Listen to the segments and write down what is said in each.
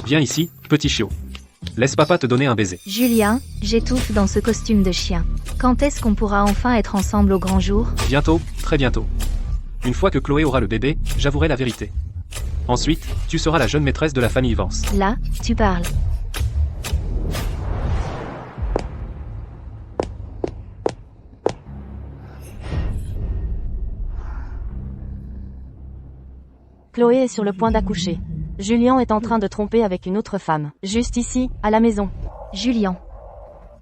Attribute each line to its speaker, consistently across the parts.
Speaker 1: Viens ici, petit chiot. Laisse papa te donner un baiser.
Speaker 2: Julien, j'étouffe dans ce costume de chien. Quand est-ce qu'on pourra enfin être ensemble au grand jour?
Speaker 1: Bientôt, très bientôt. Une fois que Chloé aura le bébé, j'avouerai la vérité. Ensuite, tu seras la jeune maîtresse de la famille Vance.
Speaker 2: Là, tu parles.
Speaker 3: Chloé est sur le point d'accoucher. Julien est en train de tromper avec une autre femme. Juste ici, à la maison.
Speaker 2: Julien.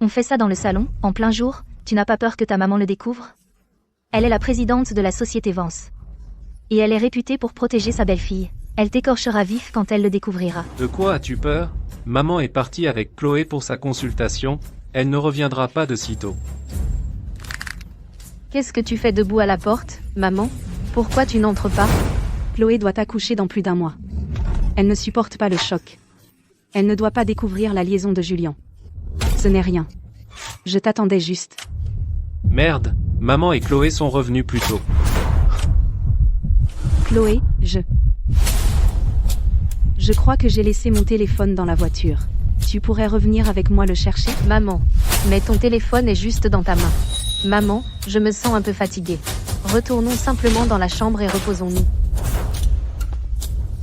Speaker 2: On fait ça dans le salon, en plein jour? Tu n'as pas peur que ta maman le découvre? Elle est la présidente de la société Vance. Et elle est réputée pour protéger sa belle-fille. Elle t'écorchera vif quand elle le découvrira.
Speaker 1: De quoi as-tu peur? Maman est partie avec Chloé pour sa consultation. Elle ne reviendra pas de sitôt.
Speaker 2: Qu'est-ce que tu fais debout à la porte, maman? Pourquoi tu n'entres pas?
Speaker 4: Chloé doit accoucher dans plus d'1 mois. Elle ne supporte pas le choc. Elle ne doit pas découvrir la liaison de Julien. Ce n'est rien. Je t'attendais juste.
Speaker 1: Merde, maman et Chloé sont revenus plus tôt.
Speaker 4: Chloé, Je crois que j'ai laissé mon téléphone dans la voiture. Tu pourrais revenir avec moi le chercher?
Speaker 2: Maman, mais ton téléphone est juste dans ta main. Maman, je me sens un peu fatiguée. Retournons simplement dans la chambre et reposons-nous.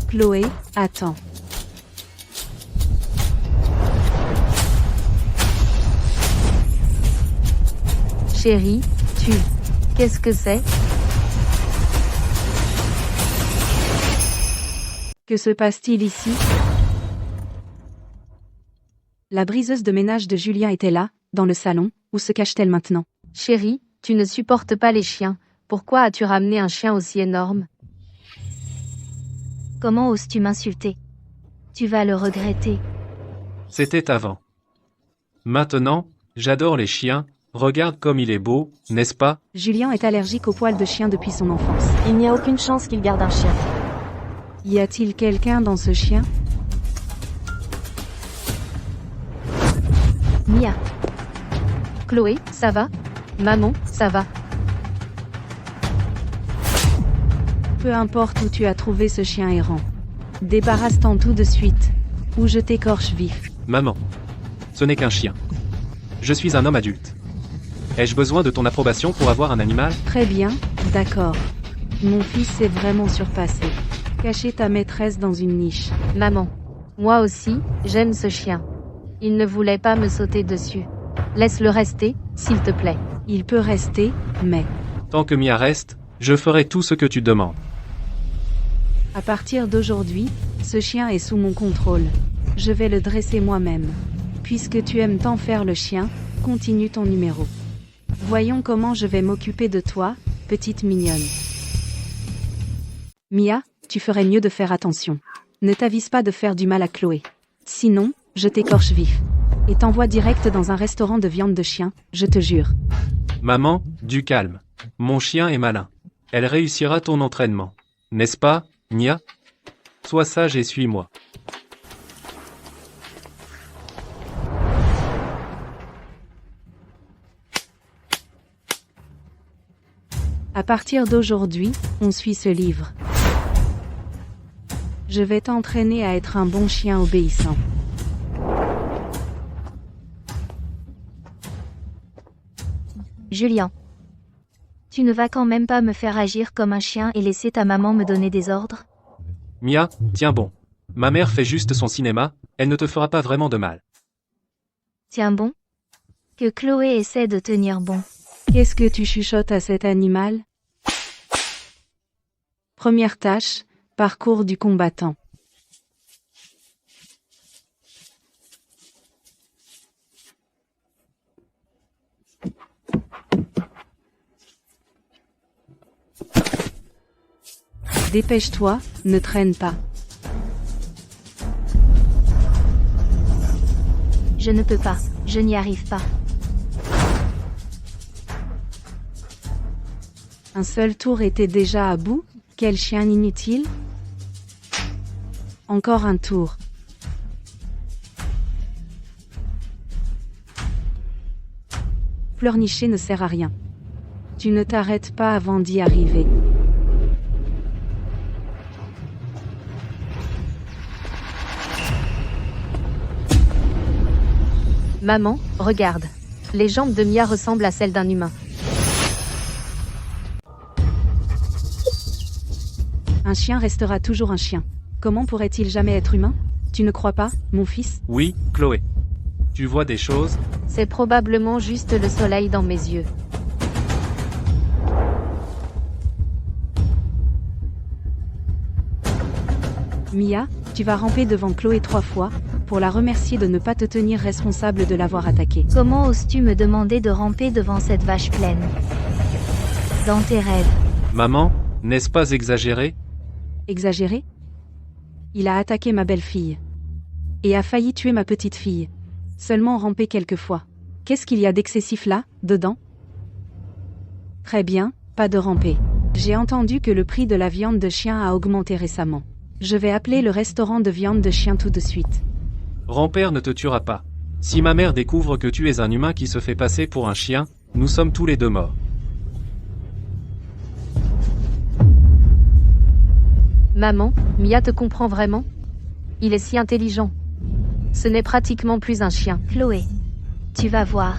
Speaker 4: Chloé, attends.
Speaker 2: Chérie, Qu'est-ce que c'est?
Speaker 4: Que se passe-t-il ici? La briseuse de ménage de Julien était là, dans le salon. Où se cache-t-elle maintenant?
Speaker 2: Chérie, tu ne supportes pas les chiens. Pourquoi as-tu ramené un chien aussi énorme? Comment oses-tu m'insulter? Tu vas le regretter.
Speaker 1: C'était avant. Maintenant, j'adore les chiens. Regarde comme il est beau, n'est-ce pas?
Speaker 4: Julien est allergique aux poils de chien depuis son enfance.
Speaker 3: Il n'y a aucune chance qu'il garde un chien.
Speaker 4: Y a-t-il quelqu'un dans ce chien?
Speaker 2: Mia. Chloé, ça va? Maman, ça va?
Speaker 4: Peu importe où tu as trouvé ce chien errant. Débarrasse-t'en tout de suite, ou je t'écorche vif.
Speaker 1: Maman. Ce n'est qu'un chien. Je suis un homme adulte. Ai-je besoin de ton approbation pour avoir un animal?
Speaker 4: Très bien, d'accord. Mon fils s'est vraiment surpassé. Cacher ta maîtresse dans une niche.
Speaker 2: Maman. Moi aussi, j'aime ce chien. Il ne voulait pas me sauter dessus. Laisse-le rester, s'il te plaît.
Speaker 4: Il peut rester, mais...
Speaker 1: Tant que Mia reste, je ferai tout ce que tu demandes.
Speaker 4: À partir d'aujourd'hui, ce chien est sous mon contrôle. Je vais le dresser moi-même. Puisque tu aimes tant faire le chien, continue ton numéro. Voyons comment je vais m'occuper de toi, petite mignonne. Mia, tu ferais mieux de faire attention. Ne t'avise pas de faire du mal à Chloé. Sinon, je t'écorche vif. Et t'envoie direct dans un restaurant de viande de chien, je te jure.
Speaker 1: Maman, du calme. Mon chien est malin. Elle réussira ton entraînement. N'est-ce pas, Mia? Sois sage et suis-moi.
Speaker 4: À partir d'aujourd'hui, on suit ce livre. Je vais t'entraîner à être un bon chien obéissant.
Speaker 2: Julien. Tu ne vas quand même pas me faire agir comme un chien et laisser ta maman me donner des ordres?
Speaker 1: Mia, tiens bon. Ma mère fait juste son cinéma, elle ne te fera pas vraiment de mal.
Speaker 2: Tiens bon? Que Chloé essaie de tenir bon.
Speaker 4: Qu'est-ce que tu chuchotes à cet animal? Première tâche, parcours du combattant. Dépêche-toi, ne traîne pas.
Speaker 2: Je ne peux pas, je n'y arrive pas.
Speaker 4: Un seul tour était déjà à bout? Quel chien inutile! Encore un tour. Pleurnicher ne sert à rien. Tu ne t'arrêtes pas avant d'y arriver.
Speaker 5: Maman, regarde. Les jambes de Mia ressemblent à celles d'un humain.
Speaker 4: Un chien restera toujours un chien. Comment pourrait-il jamais être humain? Tu ne crois pas, mon fils?
Speaker 1: Oui, Chloé. Tu vois des choses?
Speaker 5: C'est probablement juste le soleil dans mes yeux.
Speaker 4: Mia, tu vas ramper devant Chloé 3 fois, pour la remercier de ne pas te tenir responsable de l'avoir attaquée.
Speaker 2: Comment oses-tu me demander de ramper devant cette vache pleine? Dans tes rêves.
Speaker 1: Maman, n'est-ce pas exagéré?
Speaker 4: Exagéré? Il a attaqué ma belle-fille. Et a failli tuer ma petite-fille. Seulement ramper quelques fois. Qu'est-ce qu'il y a d'excessif là, dedans? Très bien, pas de ramper. J'ai entendu que le prix de la viande de chien a augmenté récemment. Je vais appeler le restaurant de viande de chien tout de suite.
Speaker 1: Ramper ne te tuera pas. Si ma mère découvre que tu es un humain qui se fait passer pour un chien, nous sommes tous les deux morts.
Speaker 5: Maman, Mia te comprend vraiment? Il est si intelligent. Ce n'est pratiquement plus un chien.
Speaker 2: Chloé, tu vas voir.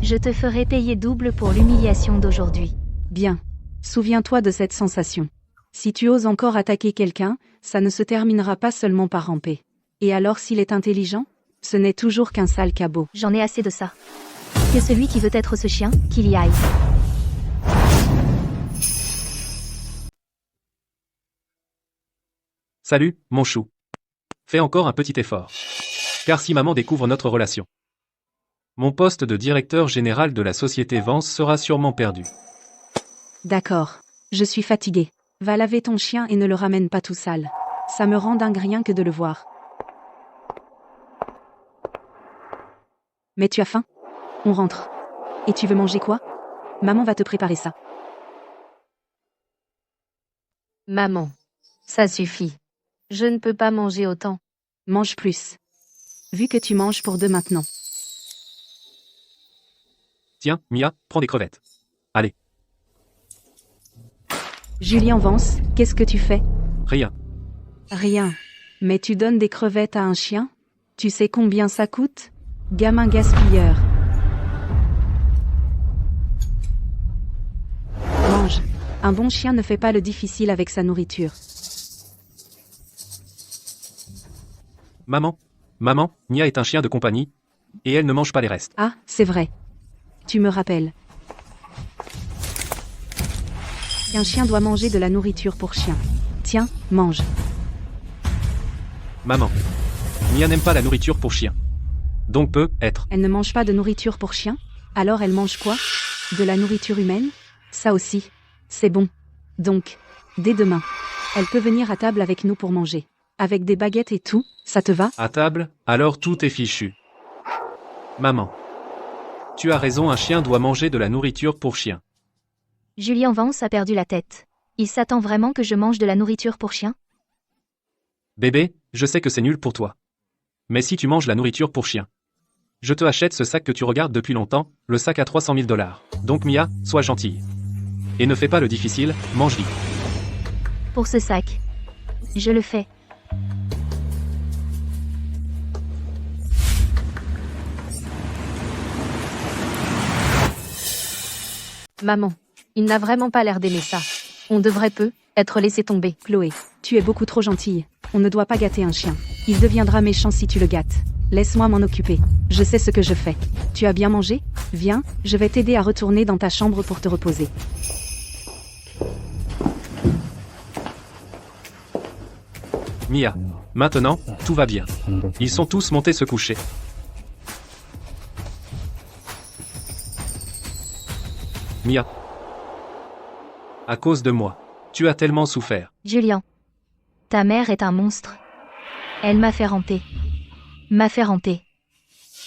Speaker 2: Je te ferai payer double pour l'humiliation d'aujourd'hui.
Speaker 4: Bien. Souviens-toi de cette sensation. Si tu oses encore attaquer quelqu'un, ça ne se terminera pas seulement par ramper. Et alors s'il est intelligent? Ce n'est toujours qu'un sale cabot.
Speaker 2: J'en ai assez de ça. Que celui qui veut être ce chien, qu'il y aille.
Speaker 1: Salut, mon chou. Fais encore un petit effort. Car si maman découvre notre relation, mon poste de directeur général de la société Vance sera sûrement perdu.
Speaker 4: D'accord. Je suis fatigué. Va laver ton chien et ne le ramène pas tout sale. Ça me rend dingue rien que de le voir. Mais tu as faim? On rentre. Et tu veux manger quoi? Maman va te préparer ça.
Speaker 5: Maman. Ça suffit. Je ne peux pas manger autant.
Speaker 4: Mange plus. Vu que tu manges pour 2 maintenant.
Speaker 1: Tiens, Mia, prends des crevettes. Allez.
Speaker 4: Julien Vance, qu'est-ce que tu fais?
Speaker 1: Rien.
Speaker 4: Rien. Mais tu donnes des crevettes à un chien? Tu sais combien ça coûte? Gamin gaspilleur. Mange. Un bon chien ne fait pas le difficile avec sa nourriture.
Speaker 1: Maman, Mia est un chien de compagnie, et elle ne mange pas les restes.
Speaker 4: Ah, c'est vrai. Tu me rappelles. Un chien doit manger de la nourriture pour chien. Tiens, mange.
Speaker 1: Maman, Mia n'aime pas la nourriture pour chien. Donc peut être.
Speaker 4: Elle ne mange pas de nourriture pour chien? Alors elle mange quoi? De la nourriture humaine? Ça aussi. C'est bon. Donc, dès demain, elle peut venir à table avec nous pour manger. Avec des baguettes et tout, ça te va?
Speaker 1: À table, alors tout est fichu. Maman. Tu as raison, un chien doit manger de la nourriture pour chien.
Speaker 2: Julien Vance a perdu la tête. Il s'attend vraiment que je mange de la nourriture pour chien?
Speaker 1: Bébé, je sais que c'est nul pour toi. Mais si tu manges la nourriture pour chien, je te achète ce sac que tu regardes depuis longtemps, le sac à 300 000 $. Donc Mia, sois gentille. Et ne fais pas le difficile, mange vite.
Speaker 2: Pour ce sac. Je le fais.
Speaker 5: Maman. Il n'a vraiment pas l'air d'aimer ça. On devrait être laissé tomber.
Speaker 4: Chloé, tu es beaucoup trop gentille. On ne doit pas gâter un chien. Il deviendra méchant si tu le gâtes. Laisse-moi m'en occuper. Je sais ce que je fais. Tu as bien mangé? Viens, je vais t'aider à retourner dans ta chambre pour te reposer.
Speaker 1: Mia, maintenant, tout va bien. Ils sont tous montés se coucher. Mia. À cause de moi. Tu as tellement souffert.
Speaker 2: Julien. Ta mère est un monstre. Elle m'a fait ramper. M'a fait ramper.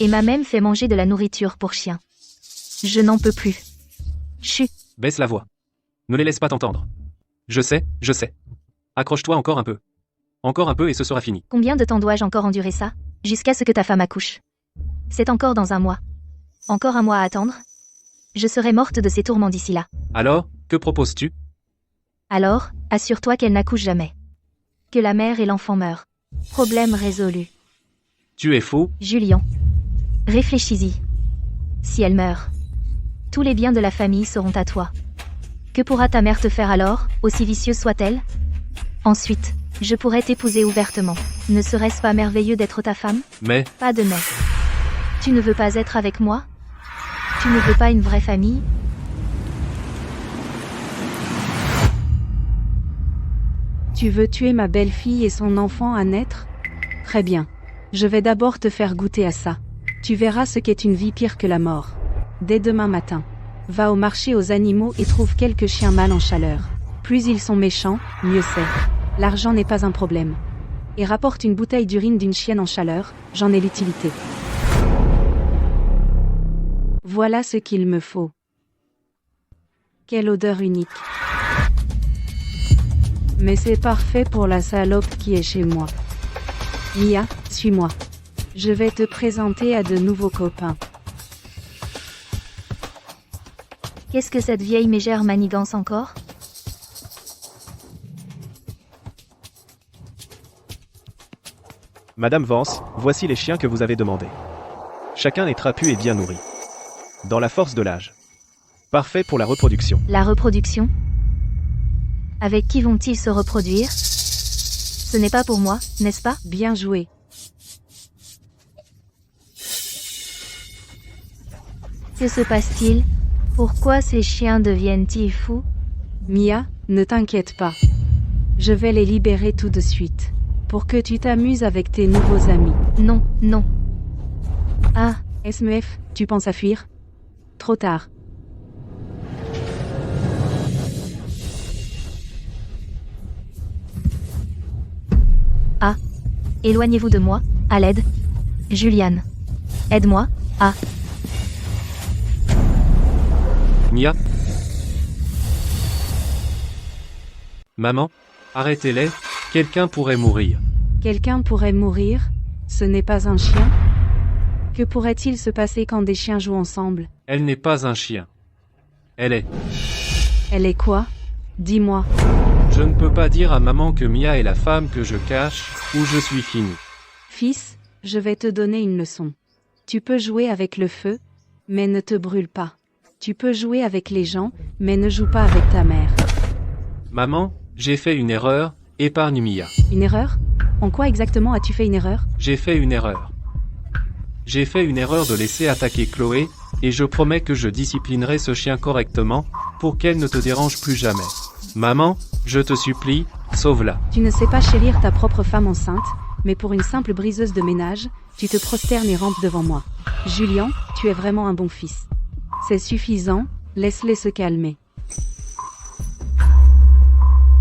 Speaker 2: Et m'a même fait manger de la nourriture pour chien. Je n'en peux plus. Chut.
Speaker 1: Baisse la voix. Ne les laisse pas t'entendre. Je sais. Accroche-toi encore un peu. Encore un peu et ce sera fini.
Speaker 2: Combien de temps dois-je encore endurer ça? Jusqu'à ce que ta femme accouche. C'est encore dans 1 mois. Encore 1 mois à attendre? Je serai morte de ces tourments d'ici là.
Speaker 1: Alors, que proposes-tu?
Speaker 2: Alors, assure-toi qu'elle n'accouche jamais. Que la mère et l'enfant meurent. Problème résolu.
Speaker 1: Tu es fou?
Speaker 2: Julien. Réfléchis-y. Si elle meurt, tous les biens de la famille seront à toi. Que pourra ta mère te faire alors, aussi vicieuse soit-elle? Ensuite, je pourrais t'épouser ouvertement. Ne serait-ce pas merveilleux d'être ta femme?
Speaker 1: Mais,
Speaker 2: Pas de mais. Tu ne veux pas être avec moi? Tu ne veux pas une vraie famille?
Speaker 4: Tu veux tuer ma belle-fille et son enfant à naître? Très bien. Je vais d'abord te faire goûter à ça. Tu verras ce qu'est une vie pire que la mort. Dès demain matin, va au marché aux animaux et trouve quelques chiens mâles en chaleur. Plus ils sont méchants, mieux c'est. L'argent n'est pas un problème. Et rapporte une bouteille d'urine d'une chienne en chaleur, j'en ai l'utilité. Voilà ce qu'il me faut. Quelle odeur unique. Mais c'est parfait pour la salope qui est chez moi. Mia, suis-moi. Je vais te présenter à de nouveaux copains.
Speaker 2: Qu'est-ce que cette vieille mégère manigance encore?
Speaker 6: Madame Vance, voici les chiens que vous avez demandés. Chacun est trapu et bien nourri. Dans la force de l'âge. Parfait pour la reproduction.
Speaker 2: La reproduction? Avec qui vont-ils se reproduire? Ce n'est pas pour moi, n'est-ce pas?
Speaker 4: Bien joué.
Speaker 2: Que se passe-t-il? Pourquoi ces chiens deviennent-ils fous?
Speaker 4: Mia, ne t'inquiète pas. Je vais les libérer tout de suite. Pour que tu t'amuses avec tes nouveaux amis.
Speaker 2: Non, non. Ah,
Speaker 4: SMF, tu penses à fuir? Trop tard.
Speaker 2: éloignez-vous de moi, à l'aide. Juliane. Aide-moi, ah.
Speaker 1: Mia. Maman, arrêtez-les, quelqu'un pourrait mourir.
Speaker 4: Quelqu'un pourrait mourir? Ce n'est pas un chien? Que pourrait-il se passer quand des chiens jouent ensemble?
Speaker 1: Elle n'est pas un chien. Elle est.
Speaker 4: Elle est quoi? Dis-moi.
Speaker 1: Je ne peux pas dire à maman que Mia est la femme que je cache, ou je suis fini.
Speaker 4: Fils, je vais te donner une leçon. Tu peux jouer avec le feu, mais ne te brûle pas. Tu peux jouer avec les gens, mais ne joue pas avec ta mère.
Speaker 1: Maman, j'ai fait une erreur, épargne Mia.
Speaker 4: Une erreur? En quoi exactement as-tu fait une erreur?
Speaker 1: J'ai fait une erreur. J'ai fait une erreur de laisser attaquer Chloé, et je promets que je disciplinerai ce chien correctement, pour qu'elle ne te dérange plus jamais. Maman, je te supplie, sauve-la.
Speaker 4: Tu ne sais pas chérir ta propre femme enceinte, mais pour une simple briseuse de ménage, tu te prosternes et rampes devant moi. Julien, tu es vraiment un bon fils. C'est suffisant, laisse-les se calmer.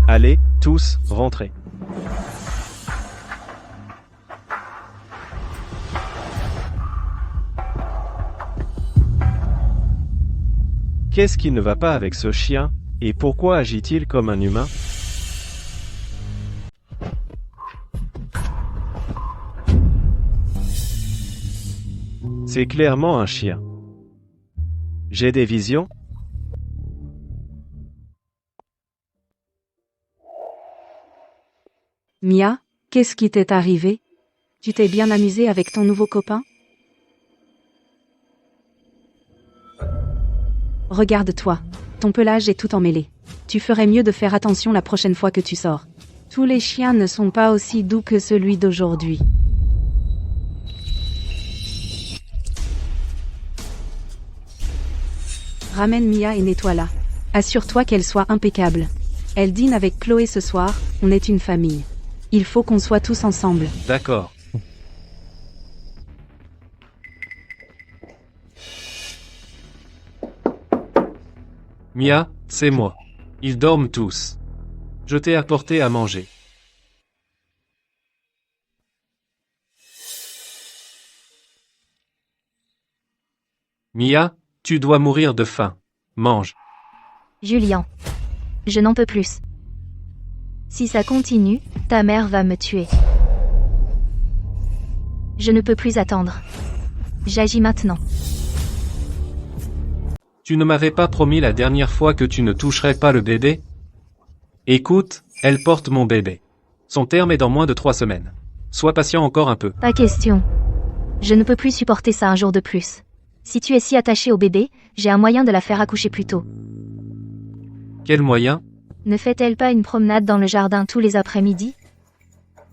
Speaker 6: Allez, tous, rentrez. Qu'est-ce qui ne va pas avec ce chien, et pourquoi agit-il comme un humain? C'est clairement un chien. J'ai des visions?
Speaker 4: Mia, qu'est-ce qui t'est arrivé? Tu t'es bien amusé avec ton nouveau copain? Regarde-toi. Ton pelage est tout emmêlé. Tu ferais mieux de faire attention la prochaine fois que tu sors. Tous les chiens ne sont pas aussi doux que celui d'aujourd'hui. Ramène Mia et nettoie-la. Assure-toi qu'elle soit impeccable. Elle dîne avec Chloé ce soir, on est une famille. Il faut qu'on soit tous ensemble.
Speaker 1: D'accord. Mia, c'est moi. Ils dorment tous. Je t'ai apporté à manger. Mia, tu dois mourir de faim. Mange.
Speaker 2: Julien. Je n'en peux plus. Si ça continue, ta mère va me tuer. Je ne peux plus attendre. J'agis maintenant.
Speaker 1: Tu ne m'avais pas promis la dernière fois que tu ne toucherais pas le bébé? Écoute, elle porte mon bébé. Son terme est dans moins de 3 semaines. Sois patient encore un peu.
Speaker 2: Pas question. Je ne peux plus supporter ça un jour de plus. Si tu es si attaché au bébé, j'ai un moyen de la faire accoucher plus tôt.
Speaker 1: Quel moyen?
Speaker 2: Ne fait-elle pas une promenade dans le jardin tous les après-midi?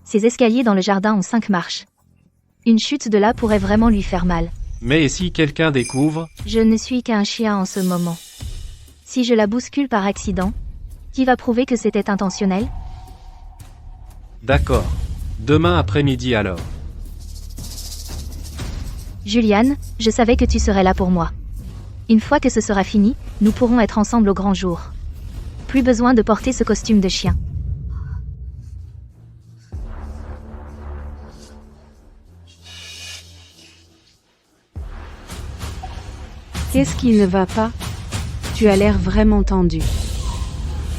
Speaker 2: Ces escaliers dans le jardin ont 5 marches. Une chute de là pourrait vraiment lui faire mal.
Speaker 1: Mais et si quelqu'un découvre?
Speaker 2: Je ne suis qu'un chien en ce moment. Si je la bouscule par accident, qui va prouver que c'était intentionnel?
Speaker 1: D'accord. Demain après-midi alors.
Speaker 2: Juliane, je savais que tu serais là pour moi. Une fois que ce sera fini, nous pourrons être ensemble au grand jour. Plus besoin de porter ce costume de chien.
Speaker 4: Qu'est-ce qui ne va pas? Tu as l'air vraiment tendu.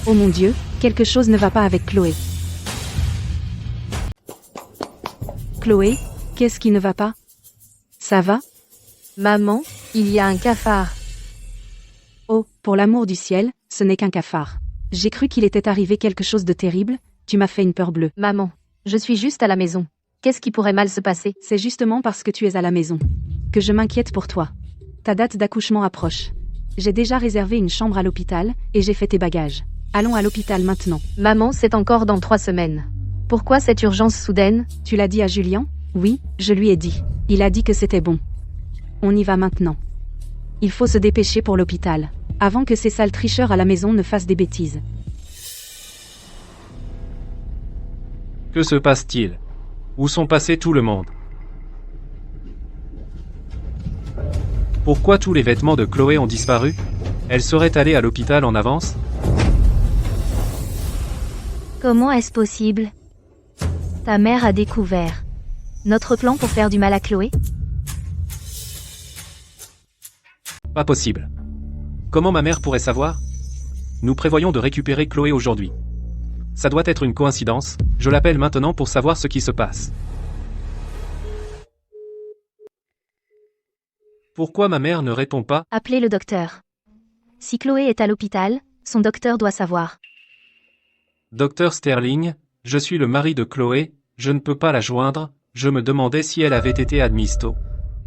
Speaker 4: Oh mon Dieu, quelque chose ne va pas avec Chloé. Chloé, qu'est-ce qui ne va pas? Ça va?
Speaker 5: Maman, il y a un cafard.
Speaker 4: Oh, pour l'amour du ciel, ce n'est qu'un cafard. J'ai cru qu'il était arrivé quelque chose de terrible, tu m'as fait une peur bleue.
Speaker 5: Maman, je suis juste à la maison. Qu'est-ce qui pourrait mal se passer?
Speaker 4: C'est justement parce que tu es à la maison que je m'inquiète pour toi. Ta date d'accouchement approche. J'ai déjà réservé une chambre à l'hôpital, et j'ai fait tes bagages. Allons à l'hôpital maintenant.
Speaker 5: Maman, c'est encore dans 3 semaines. Pourquoi cette urgence soudaine?
Speaker 4: Tu l'as dit à Julien? Oui, je lui ai dit. Il a dit que c'était bon. On y va maintenant. Il faut se dépêcher pour l'hôpital, avant que ces sales tricheurs à la maison ne fassent des bêtises.
Speaker 1: Que se passe-t-il? Où sont passés tout le monde? Pourquoi tous les vêtements de Chloé ont disparu? Elle serait allée à l'hôpital en avance?
Speaker 2: Comment est-ce possible? Ta mère a découvert notre plan pour faire du mal à Chloé?
Speaker 1: Pas possible. Comment ma mère pourrait savoir? Nous prévoyons de récupérer Chloé aujourd'hui. Ça doit être une coïncidence, je l'appelle maintenant pour savoir ce qui se passe. Pourquoi ma mère ne répond pas?
Speaker 2: Appelez le docteur. Si Chloé est à l'hôpital, son docteur doit savoir.
Speaker 1: Docteur Sterling, je suis le mari de Chloé, je ne peux pas la joindre, je me demandais si elle avait été admise tôt.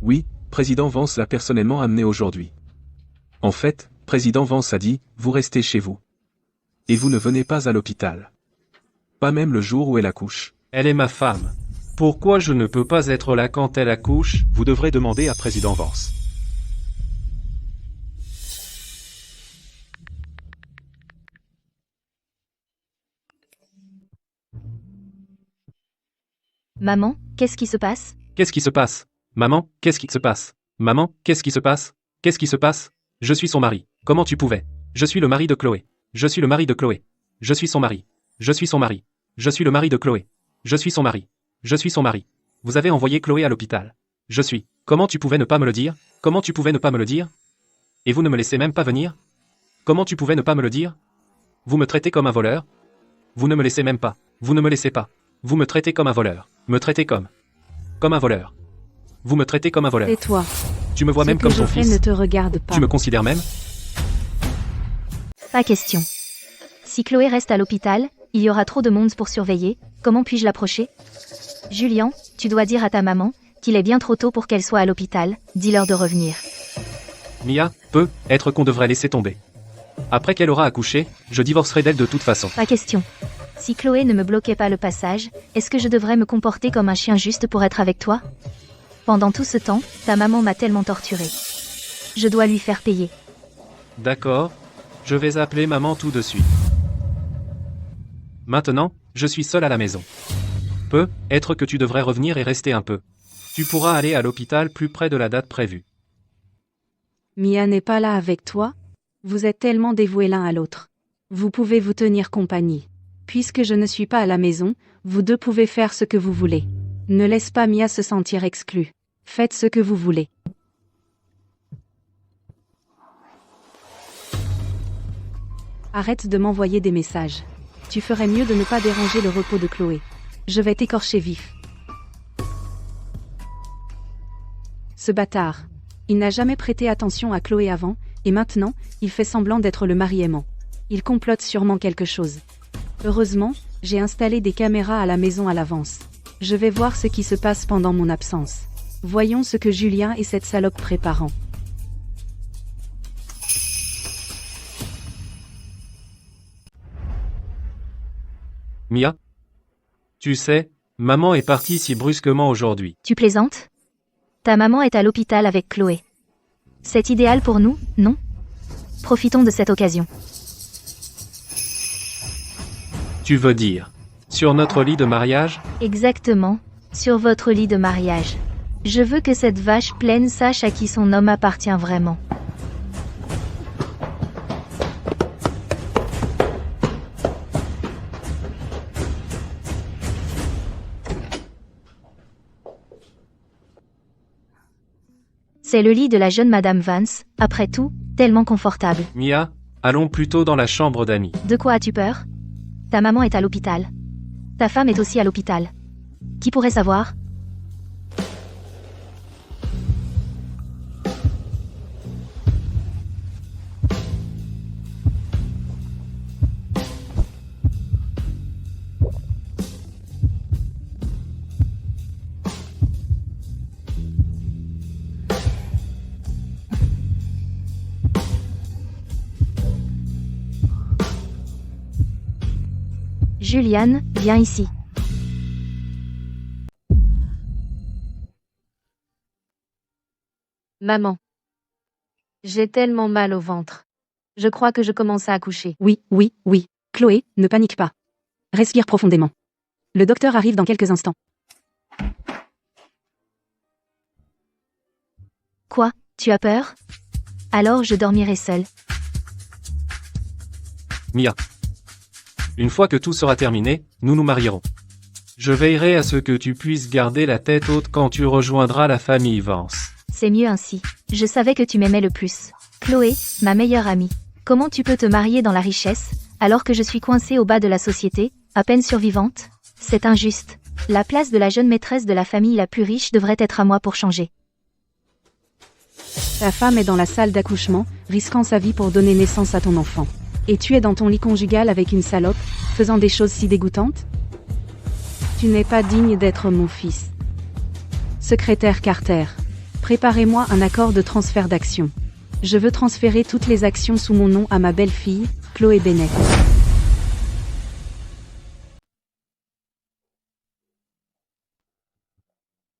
Speaker 7: Oui, Président Vance l'a personnellement amenée aujourd'hui. En fait, Président Vance a dit, vous restez chez vous. Et vous ne venez pas à l'hôpital. Pas même le jour où elle accouche.
Speaker 1: Elle est ma femme. Pourquoi je ne peux pas être là quand elle accouche?
Speaker 6: Vous devrez demander à Président Vance.
Speaker 2: Maman, qu'est-ce qui se passe?
Speaker 1: Qu'est-ce qui se passe? Maman, qu'est-ce qui se passe? Maman, qu'est-ce qui se passe? Qu'est-ce qui se passe? Je suis son mari. Comment tu pouvais? Je suis le mari de Chloé. Je suis le mari de Chloé. Je suis son mari. Je suis son mari. Je suis le mari de Chloé. Je suis son mari. Je suis son mari. Vous avez envoyé Chloé à l'hôpital. Je suis. Comment tu pouvais ne pas me le dire? Comment tu pouvais ne pas me le dire? Et vous ne me laissez même pas venir? Comment tu pouvais ne pas me le dire? Vous me traitez comme un voleur? Vous ne me laissez même pas. Vous ne me laissez pas. Vous me traitez comme un voleur. Me traitez comme un voleur. Vous me traitez comme un voleur.
Speaker 4: Tais-toi.
Speaker 1: Tu me vois même
Speaker 4: Ce
Speaker 1: comme
Speaker 4: que
Speaker 1: ton
Speaker 4: je fais
Speaker 1: fils.
Speaker 4: ne te regarde pas.
Speaker 1: Tu me considères même?
Speaker 2: Pas question. Si Chloé reste à l'hôpital, il y aura trop de monde pour surveiller, comment puis-je l'approcher? Julien, tu dois dire à ta maman qu'il est bien trop tôt pour qu'elle soit à l'hôpital, dis-leur de revenir.
Speaker 1: Mia, peut-être qu'on devrait laisser tomber. Après qu'elle aura accouché, je divorcerai d'elle de toute façon.
Speaker 2: Pas question. Si Chloé ne me bloquait pas le passage, est-ce que je devrais me comporter comme un chien juste pour être avec toi? Pendant tout ce temps, ta maman m'a tellement torturée. Je dois lui faire payer.
Speaker 1: D'accord. Je vais appeler maman tout de suite. Maintenant, je suis seul à la maison. Peut-être que tu devrais revenir et rester un peu. Tu pourras aller à l'hôpital plus près de la date prévue.
Speaker 4: Mia n'est pas là avec toi? Vous êtes tellement dévoués l'un à l'autre. Vous pouvez vous tenir compagnie. Puisque je ne suis pas à la maison, vous deux pouvez faire ce que vous voulez. Ne laisse pas Mia se sentir exclue. Faites ce que vous voulez. Arrête de m'envoyer des messages. Tu ferais mieux de ne pas déranger le repos de Chloé. Je vais t'écorcher vif. Ce bâtard. Il n'a jamais prêté attention à Chloé avant, et maintenant, il fait semblant d'être le mari aimant. Il complote sûrement quelque chose. Heureusement, j'ai installé des caméras à la maison à l'avance. Je vais voir ce qui se passe pendant mon absence. Voyons ce que Julien et cette salope préparent.
Speaker 1: Mia? Tu sais, maman est partie si brusquement aujourd'hui.
Speaker 2: Tu plaisantes? Ta maman est à l'hôpital avec Chloé. C'est idéal pour nous, non? Profitons de cette occasion.
Speaker 1: Tu veux dire, sur notre lit de mariage?
Speaker 2: Exactement, sur votre lit de mariage. Je veux que cette vache pleine sache à qui son homme appartient vraiment. C'est le lit de la jeune Madame Vance, après tout, tellement confortable.
Speaker 1: Mia, allons plutôt dans la chambre d'amis.
Speaker 2: De quoi as-tu peur? Ta maman est à l'hôpital. Ta femme est aussi à l'hôpital. Qui pourrait savoir? Juliane, viens ici.
Speaker 5: Maman. J'ai tellement mal au ventre. Je crois que je commence à accoucher.
Speaker 4: Oui. Chloé, ne panique pas. Respire profondément. Le docteur arrive dans quelques instants.
Speaker 2: Quoi? Tu as peur? Alors je dormirai seule.
Speaker 1: Mia. Une fois que tout sera terminé, nous nous marierons. Je veillerai à ce que tu puisses garder la tête haute quand tu rejoindras la famille Vance.
Speaker 2: C'est mieux ainsi. Je savais que tu m'aimais le plus. Chloé, ma meilleure amie. Comment tu peux te marier dans la richesse, alors que je suis coincée au bas de la société, à peine survivante? C'est injuste. La place de la jeune maîtresse de la famille la plus riche devrait être à moi pour changer.
Speaker 4: Ta femme est dans la salle d'accouchement, risquant sa vie pour donner naissance à ton enfant. Et tu es dans ton lit conjugal avec une salope, faisant des choses si dégoûtantes? Tu n'es pas digne d'être mon fils. Secrétaire Carter, préparez-moi un accord de transfert d'actions. Je veux transférer toutes les actions sous mon nom à ma belle-fille, Chloé Bennett.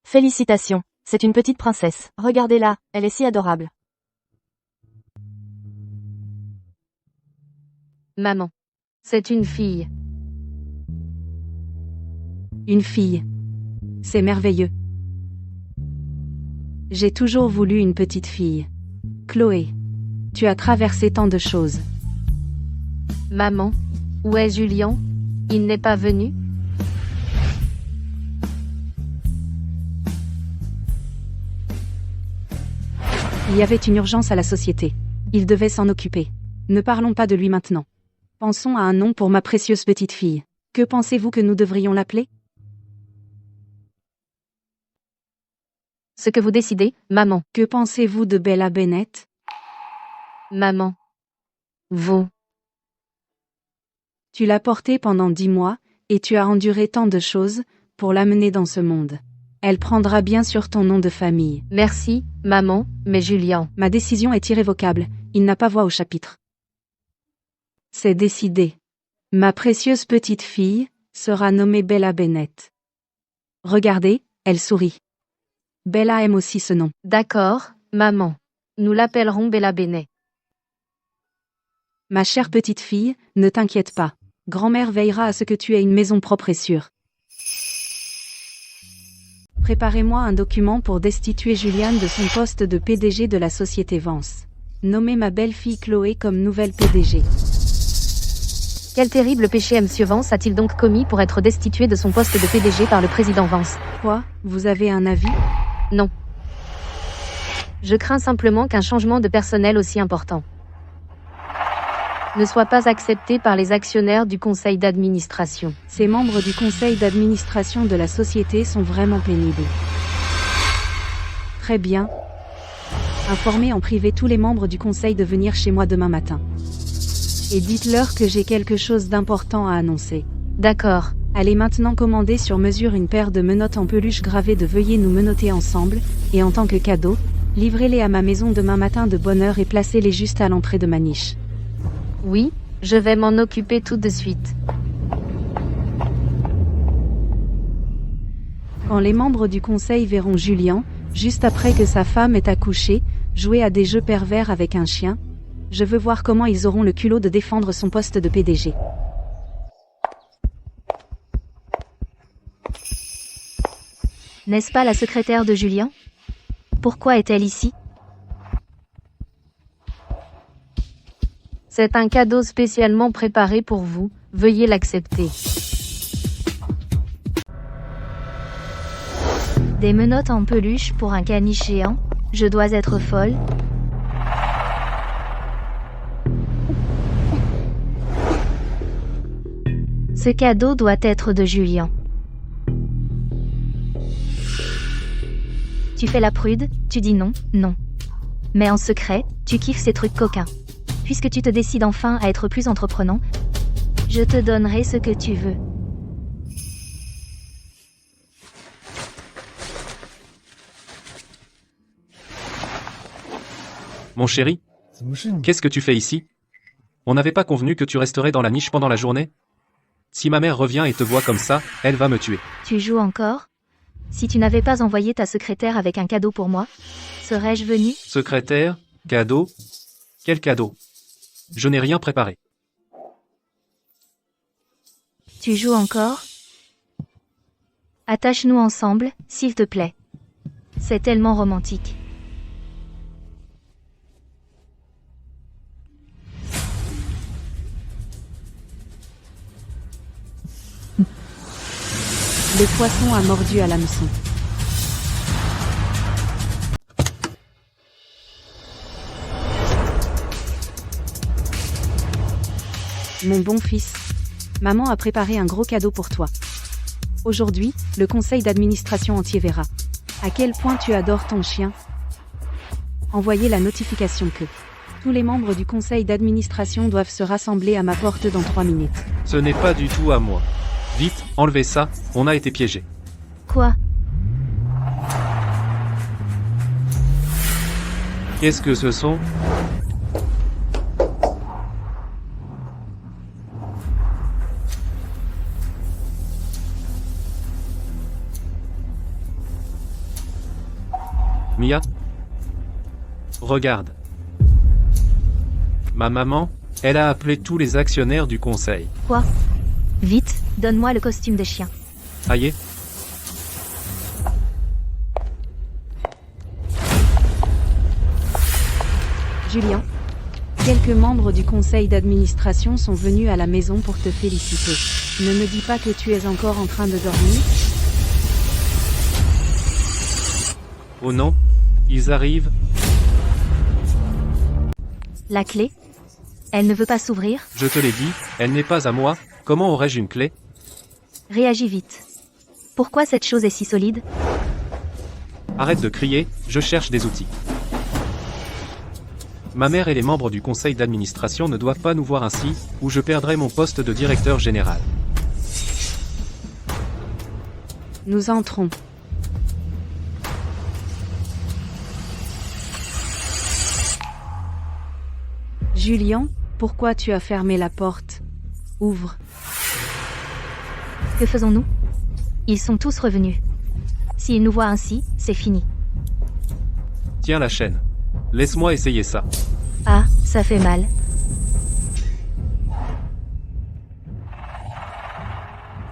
Speaker 3: Félicitations, c'est une petite princesse. Regardez-la, elle est si adorable.
Speaker 5: Maman. C'est une fille.
Speaker 4: Une fille. C'est merveilleux. J'ai toujours voulu une petite fille. Chloé, tu as traversé tant de choses.
Speaker 5: Maman. Où est Julien? Il n'est pas venu?
Speaker 4: Il y avait une urgence à la société. Il devait s'en occuper. Ne parlons pas de lui maintenant. Pensons à un nom pour ma précieuse petite fille. Que pensez-vous que nous devrions l'appeler?
Speaker 5: Ce que vous décidez, maman.
Speaker 4: Que pensez-vous de Bella Bennett?
Speaker 5: Maman. Vous.
Speaker 4: Tu l'as portée pendant 10 mois, et tu as enduré tant de choses, pour l'amener dans ce monde. Elle prendra bien sûr ton nom de famille.
Speaker 5: Merci, maman, mais Julien.
Speaker 4: Ma décision est irrévocable, il n'a pas voix au chapitre. C'est décidé. Ma précieuse petite fille sera nommée Bella Bennett. Regardez, elle sourit. Bella aime aussi ce nom.
Speaker 5: D'accord, maman. Nous l'appellerons Bella Bennett.
Speaker 4: Ma chère petite fille, ne t'inquiète pas. Grand-mère veillera à ce que tu aies une maison propre et sûre. Préparez-moi un document pour destituer Juliane de son poste de PDG de la société Vance. Nommez ma belle-fille Chloé comme nouvelle PDG.
Speaker 5: Quel terrible péché M. Vance a-t-il donc commis pour être destitué de son poste de PDG par le président Vance?
Speaker 4: Quoi? Vous avez un avis?
Speaker 5: Non. Je crains simplement qu'un changement de personnel aussi important ne soit pas accepté par les actionnaires du conseil d'administration.
Speaker 4: Ces membres du conseil d'administration de la société sont vraiment pénibles. Très bien. Informez en privé tous les membres du conseil de venir chez moi demain matin. Et dites-leur que j'ai quelque chose d'important à annoncer.
Speaker 5: D'accord,
Speaker 4: Allez maintenant commander sur mesure une paire de menottes en peluche gravées de Veuillez nous menotter ensemble, et en tant que cadeau, livrez-les à ma maison demain matin de bonne heure et placez-les juste à l'entrée de ma niche.
Speaker 5: Oui, je vais m'en occuper tout de suite.
Speaker 4: Quand les membres du conseil verront Julien, juste après que sa femme ait accouché, jouer à des jeux pervers avec un chien, je veux voir comment ils auront le culot de défendre son poste de PDG.
Speaker 2: N'est-ce pas la secrétaire de Julien? Pourquoi est-elle ici?
Speaker 5: C'est un cadeau spécialement préparé pour vous, veuillez l'accepter.
Speaker 2: Des menottes en peluche pour un caniche géant? Je dois être folle. Ce cadeau doit être de Julien. Tu fais la prude, tu dis non, non. Mais en secret, tu kiffes ces trucs coquins. Puisque tu te décides enfin à être plus entreprenant, je te donnerai ce que tu veux.
Speaker 1: Mon chéri, qu'est-ce que tu fais ici? On n'avait pas convenu que tu resterais dans la niche pendant la journée? Si ma mère revient et te voit comme ça, elle va me tuer.
Speaker 2: Tu joues encore? Si tu n'avais pas envoyé ta secrétaire avec un cadeau pour moi, serais-je venu?
Speaker 1: Secrétaire, cadeau? Quel cadeau? Je n'ai rien préparé.
Speaker 2: Tu joues encore? Attache-nous ensemble, s'il te plaît. C'est tellement romantique.
Speaker 4: Le poisson a mordu à l'hameçon. Mon bon fils, maman a préparé un gros cadeau pour toi. Aujourd'hui, le conseil d'administration entier verra à quel point tu adores ton chien. Envoyez la notification que tous les membres du conseil d'administration doivent se rassembler à ma porte dans 3 minutes.
Speaker 1: Ce n'est pas du tout à moi. Vite, enlevez ça, on a été piégés.
Speaker 2: Quoi?
Speaker 1: Qu'est-ce que ce sont? Mia? Regarde. Ma maman, elle a appelé tous les actionnaires du conseil.
Speaker 2: Quoi? Vite, donne-moi le costume de chien.
Speaker 1: Aïe.
Speaker 4: Julien, quelques membres du conseil d'administration sont venus à la maison pour te féliciter. Ne me dis pas que tu es encore en train de dormir.
Speaker 1: Oh non, ils arrivent.
Speaker 2: La clé? Elle ne veut pas s'ouvrir?
Speaker 1: Je te l'ai dit, elle n'est pas à moi. Comment aurais-je une clé?
Speaker 2: Réagis vite. Pourquoi cette chose est si solide?
Speaker 1: Arrête de crier, je cherche des outils. Ma mère et les membres du conseil d'administration ne doivent pas nous voir ainsi, ou je perdrai mon poste de directeur général.
Speaker 4: Nous entrons. Julien, pourquoi tu as fermé la porte? Ouvre.
Speaker 2: Que faisons-nous? Ils sont tous revenus. S'ils nous voient ainsi, c'est fini.
Speaker 1: Tiens la chaîne. Laisse-moi essayer ça.
Speaker 2: Ah, ça fait mal.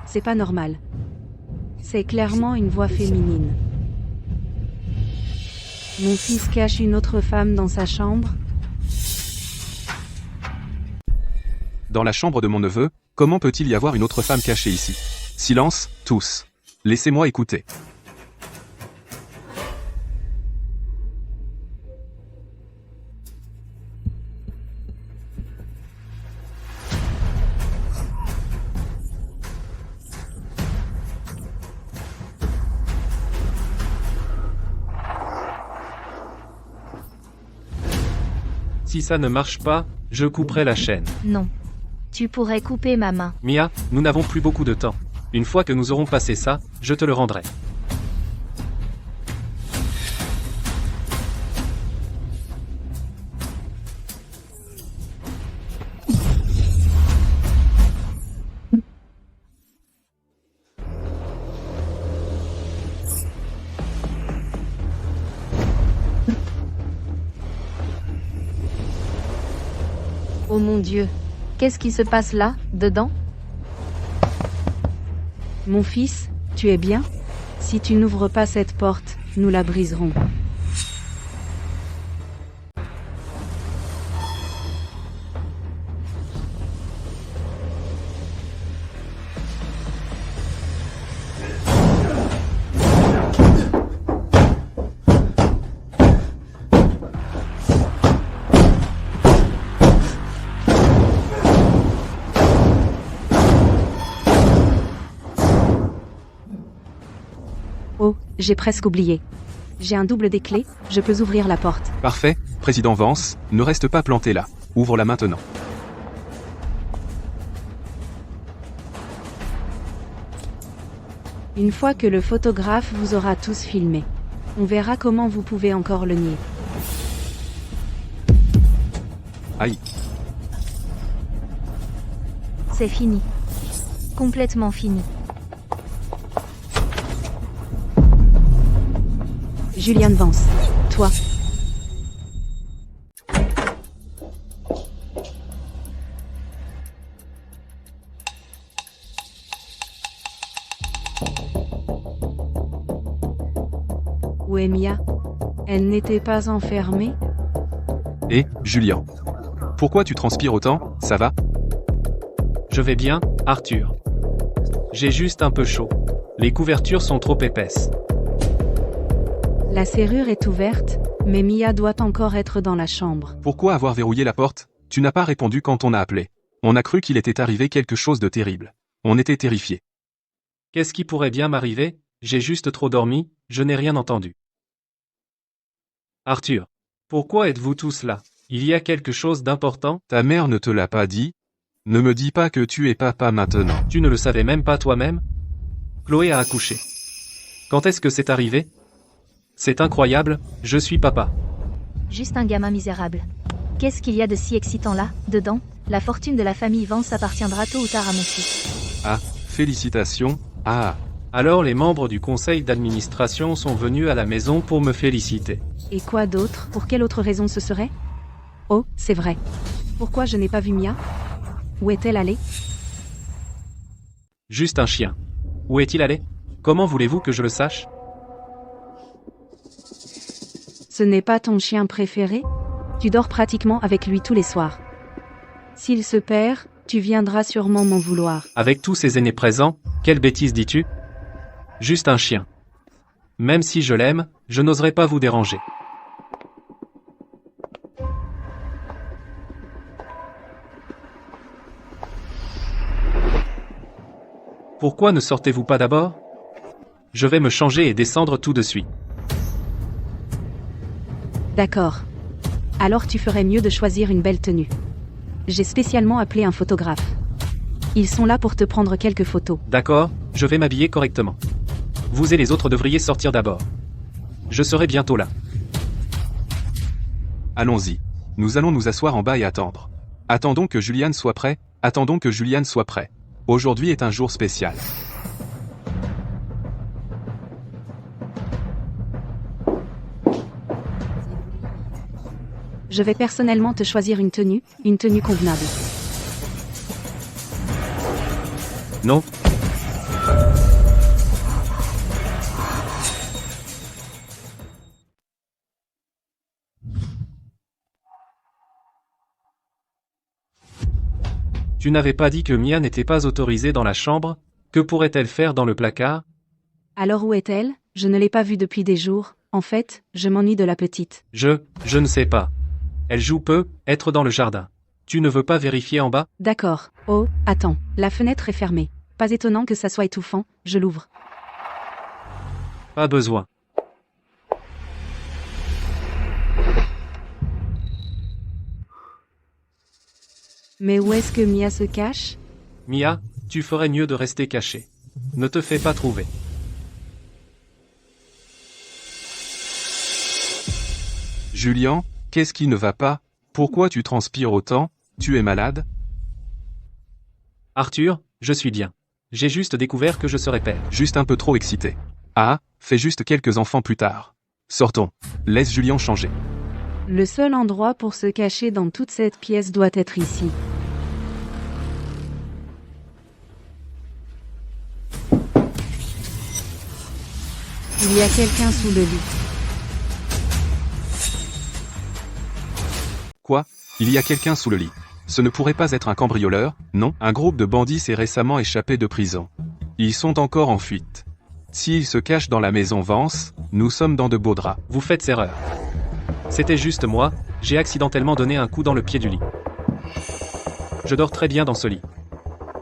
Speaker 4: C'est pas normal. C'est clairement une voix féminine. Mon fils cache une autre femme dans sa chambre?
Speaker 7: Dans la chambre de mon neveu, comment peut-il y avoir une autre femme cachée ici? Silence, tous. Laissez-moi écouter.
Speaker 1: Si ça ne marche pas, je couperai la chaîne.
Speaker 2: Non. Tu pourrais couper ma main.
Speaker 1: Mia, nous n'avons plus beaucoup de temps. Une fois que nous aurons passé ça, je te le rendrai.
Speaker 5: Oh mon Dieu. Qu'est-ce qui se passe là, dedans?
Speaker 4: Mon fils, tu es bien? Si tu n'ouvres pas cette porte, nous la briserons. Oh, j'ai presque oublié. J'ai un double des clés, je peux ouvrir la porte.
Speaker 7: Parfait, président Vance, ne reste pas planté là. Ouvre-la maintenant.
Speaker 4: Une fois que le photographe vous aura tous filmé, on verra comment vous pouvez encore le nier.
Speaker 7: Aïe,
Speaker 2: C'est fini. Complètement fini.
Speaker 4: Julian Vance. Toi. Où est Mia? Elle n'était pas enfermée?
Speaker 7: et, Julien. Pourquoi tu transpires autant, ça va?
Speaker 1: Je vais bien, Arthur. J'ai juste un peu chaud. Les couvertures sont trop épaisses.
Speaker 4: La serrure est ouverte, mais Mia doit encore être dans la chambre.
Speaker 7: Pourquoi avoir verrouillé la porte? Tu n'as pas répondu quand on a appelé. On a cru qu'il était arrivé quelque chose de terrible. On était terrifiés.
Speaker 1: Qu'est-ce qui pourrait bien m'arriver? J'ai juste trop dormi, je n'ai rien entendu. Arthur. Pourquoi êtes-vous tous là? Il y a quelque chose d'important?
Speaker 7: Ta mère ne te l'a pas dit? Ne me dis pas que tu es papa maintenant.
Speaker 1: Tu ne le savais même pas toi-même? Chloé a accouché. Quand est-ce que c'est arrivé? C'est incroyable, je suis papa.
Speaker 2: Juste un gamin misérable. Qu'est-ce qu'il y a de si excitant là, dedans? La fortune de la famille Vance appartiendra tôt ou tard à mon fils.
Speaker 7: Ah, félicitations. Ah,
Speaker 1: Alors les membres du conseil d'administration sont venus à la maison pour me féliciter.
Speaker 4: Et quoi d'autre? Pour quelle autre raison ce serait? Oh, c'est vrai. Pourquoi je n'ai pas vu Mia? Où est-elle allée?
Speaker 1: Juste un chien. Où est-il allé? Comment voulez-vous que je le sache?
Speaker 4: Ce n'est pas ton chien préféré? Tu dors pratiquement avec lui tous les soirs. S'il se perd, tu viendras sûrement m'en vouloir.
Speaker 1: Avec tous ces aînés présents, quelle bêtise dis-tu? Juste un chien. Même si je l'aime, je n'oserais pas vous déranger. Pourquoi ne sortez-vous pas d'abord? Je vais me changer et descendre tout de suite.
Speaker 4: D'accord. Alors tu ferais mieux de choisir une belle tenue. J'ai spécialement appelé un photographe. Ils sont là pour te prendre quelques photos.
Speaker 1: D'accord, je vais m'habiller correctement. Vous et les autres devriez sortir d'abord. Je serai bientôt là.
Speaker 7: allons-y. Nous allons nous asseoir en bas et attendre. Attendons que Julian soit prêt. Attendons que Julian soit prêt. Aujourd'hui est un jour spécial.
Speaker 4: Je vais personnellement te choisir une tenue convenable.
Speaker 1: Non. Tu n'avais pas dit que Mia n'était pas autorisée dans la chambre? Que pourrait-elle faire dans le placard?
Speaker 4: Alors où est-elle? Je ne l'ai pas vue depuis des jours. En fait, je m'ennuie de la petite.
Speaker 1: Je ne sais pas. Elle joue peu, être dans le jardin. Tu ne veux pas vérifier en bas?
Speaker 4: D'accord. Oh, attends, la fenêtre est fermée. Pas étonnant que ça soit étouffant, je l'ouvre.
Speaker 1: Pas besoin.
Speaker 4: Mais où est-ce que Mia se cache?
Speaker 1: Mia, tu ferais mieux de rester cachée. Ne te fais pas trouver.
Speaker 7: Julien, qu'est-ce qui ne va pas? Pourquoi tu transpires autant? Tu es malade?
Speaker 1: Arthur, je suis bien. J'ai juste découvert que je serais père.
Speaker 7: Juste un peu trop excité. Ah, fais juste quelques enfants plus tard. Sortons. Laisse Julien changer.
Speaker 4: Le seul endroit pour se cacher dans toute cette pièce doit être ici. Il y a quelqu'un sous le lit.
Speaker 7: Quoi? Il y a quelqu'un sous le lit. Ce ne pourrait pas être un cambrioleur, non? Un groupe de bandits s'est récemment échappé de prison. Ils sont encore en fuite. S'ils se cachent dans la maison Vance, nous sommes dans de beaux draps.
Speaker 1: Vous faites erreur. C'était juste moi, j'ai accidentellement donné un coup dans le pied du lit. Je dors très bien dans ce lit.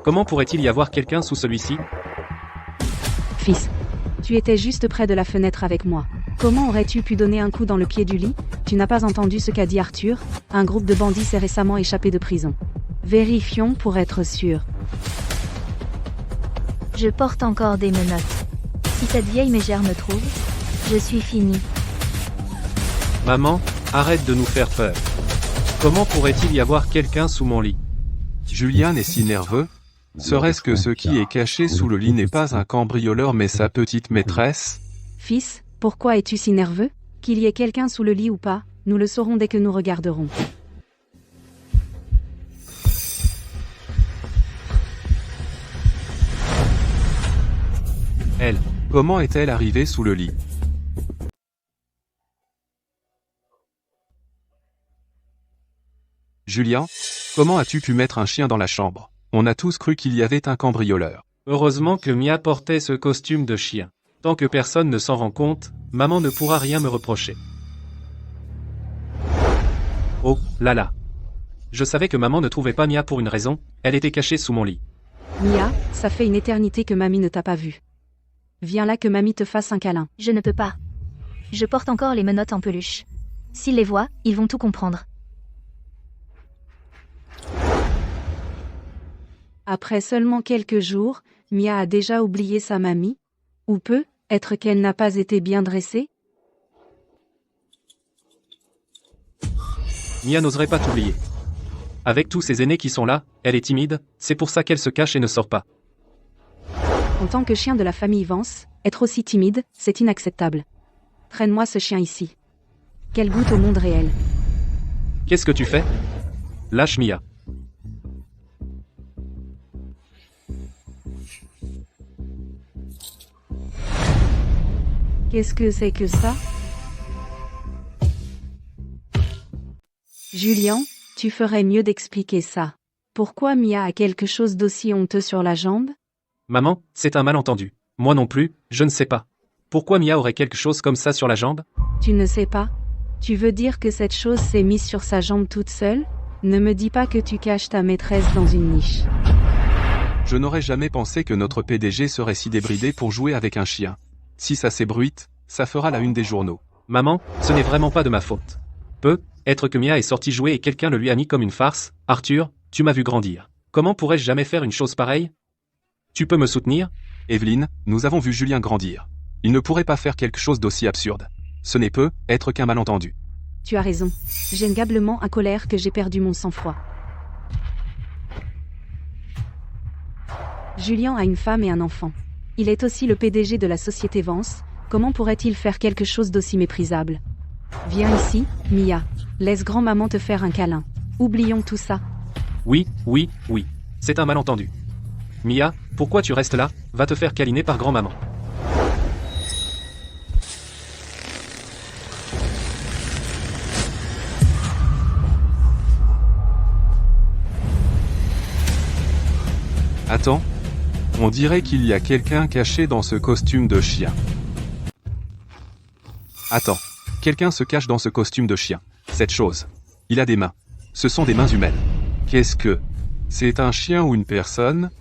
Speaker 1: Comment pourrait-il y avoir quelqu'un sous celui-ci?
Speaker 4: Fils, tu étais juste près de la fenêtre avec moi. Comment aurais-tu pu donner un coup dans le pied du lit? Tu n'as pas entendu ce qu'a dit Arthur? Un groupe de bandits s'est récemment échappé de prison. Vérifions pour être sûr.
Speaker 2: Je porte encore des menottes. Si cette vieille mégère me trouve, je suis finie.
Speaker 1: Maman, arrête de nous faire peur. Comment pourrait-il y avoir quelqu'un sous mon lit?
Speaker 7: Julien est si nerveux. Serait-ce que ce qui est caché sous le lit n'est pas un cambrioleur mais sa petite maîtresse?
Speaker 4: Fils, pourquoi es-tu si nerveux? Qu'il y ait quelqu'un sous le lit ou pas, nous le saurons dès que nous regarderons.
Speaker 7: Elle. Comment est-elle arrivée sous le lit? Julien, comment as-tu pu mettre un chien dans la chambre? On a tous cru qu'il y avait un cambrioleur.
Speaker 1: Heureusement que Mia portait ce costume de chien. Tant que personne ne s'en rend compte, maman ne pourra rien me reprocher. Oh, là là. Je savais que maman ne trouvait pas Mia pour une raison, elle était cachée sous mon lit.
Speaker 4: Mia, ça fait une éternité que mamie ne t'a pas vue. Viens là que mamie te fasse un câlin.
Speaker 2: Je ne peux pas. Je porte encore les menottes en peluche. S'ils les voient, ils vont tout comprendre.
Speaker 4: Après seulement quelques jours, Mia a déjà oublié sa mamie? Ou peut-être qu'elle n'a pas été bien dressée?
Speaker 1: Mia n'oserait pas t'oublier. Avec tous ces aînés qui sont là, elle est timide, c'est pour ça qu'elle se cache et ne sort pas.
Speaker 4: En tant que chien de la famille Vance, être aussi timide, c'est inacceptable. Traîne-moi ce chien ici. Qu'elle goûte au monde réel.
Speaker 1: Qu'est-ce que tu fais? Lâche Mia.
Speaker 4: Qu'est-ce que c'est que ça? Julien, tu ferais mieux d'expliquer ça. Pourquoi Mia a quelque chose d'aussi honteux sur la jambe?
Speaker 1: Maman, c'est un malentendu. Moi non plus, je ne sais pas. Pourquoi Mia aurait quelque chose comme ça sur la jambe?
Speaker 4: Tu ne sais pas? Tu veux dire que cette chose s'est mise sur sa jambe toute seule? Ne me dis pas que tu caches ta maîtresse dans une niche.
Speaker 7: Je n'aurais jamais pensé que notre PDG serait si débridé pour jouer avec un chien. Si ça s'ébruite, ça fera la une des journaux.
Speaker 1: Maman, ce n'est vraiment pas de ma faute. Peut-être que Mia est sortie jouer et quelqu'un le lui a mis comme une farce. Arthur, tu m'as vu grandir. Comment pourrais-je jamais faire une chose pareille? Tu peux me soutenir?
Speaker 7: Evelyne, nous avons vu Julien grandir. Il ne pourrait pas faire quelque chose d'aussi absurde. Ce n'est peut-être qu'un malentendu.
Speaker 4: Tu as raison. J'ai gablement en colère que j'ai perdu mon sang-froid. Julien a une femme et un enfant. Il est aussi le PDG de la société Vance. Comment pourrait-il faire quelque chose d'aussi méprisable? Viens ici, Mia. Laisse grand-maman te faire un câlin. Oublions tout ça.
Speaker 1: Oui. C'est un malentendu. Mia, pourquoi tu restes là? Va te faire câliner par grand-maman.
Speaker 7: Attends. On dirait qu'il y a quelqu'un caché dans ce costume de chien. Attends. Quelqu'un se cache dans ce costume de chien. Cette chose. Il a des mains. Ce sont des mains humaines. Qu'est-ce que... C'est un chien ou une personne?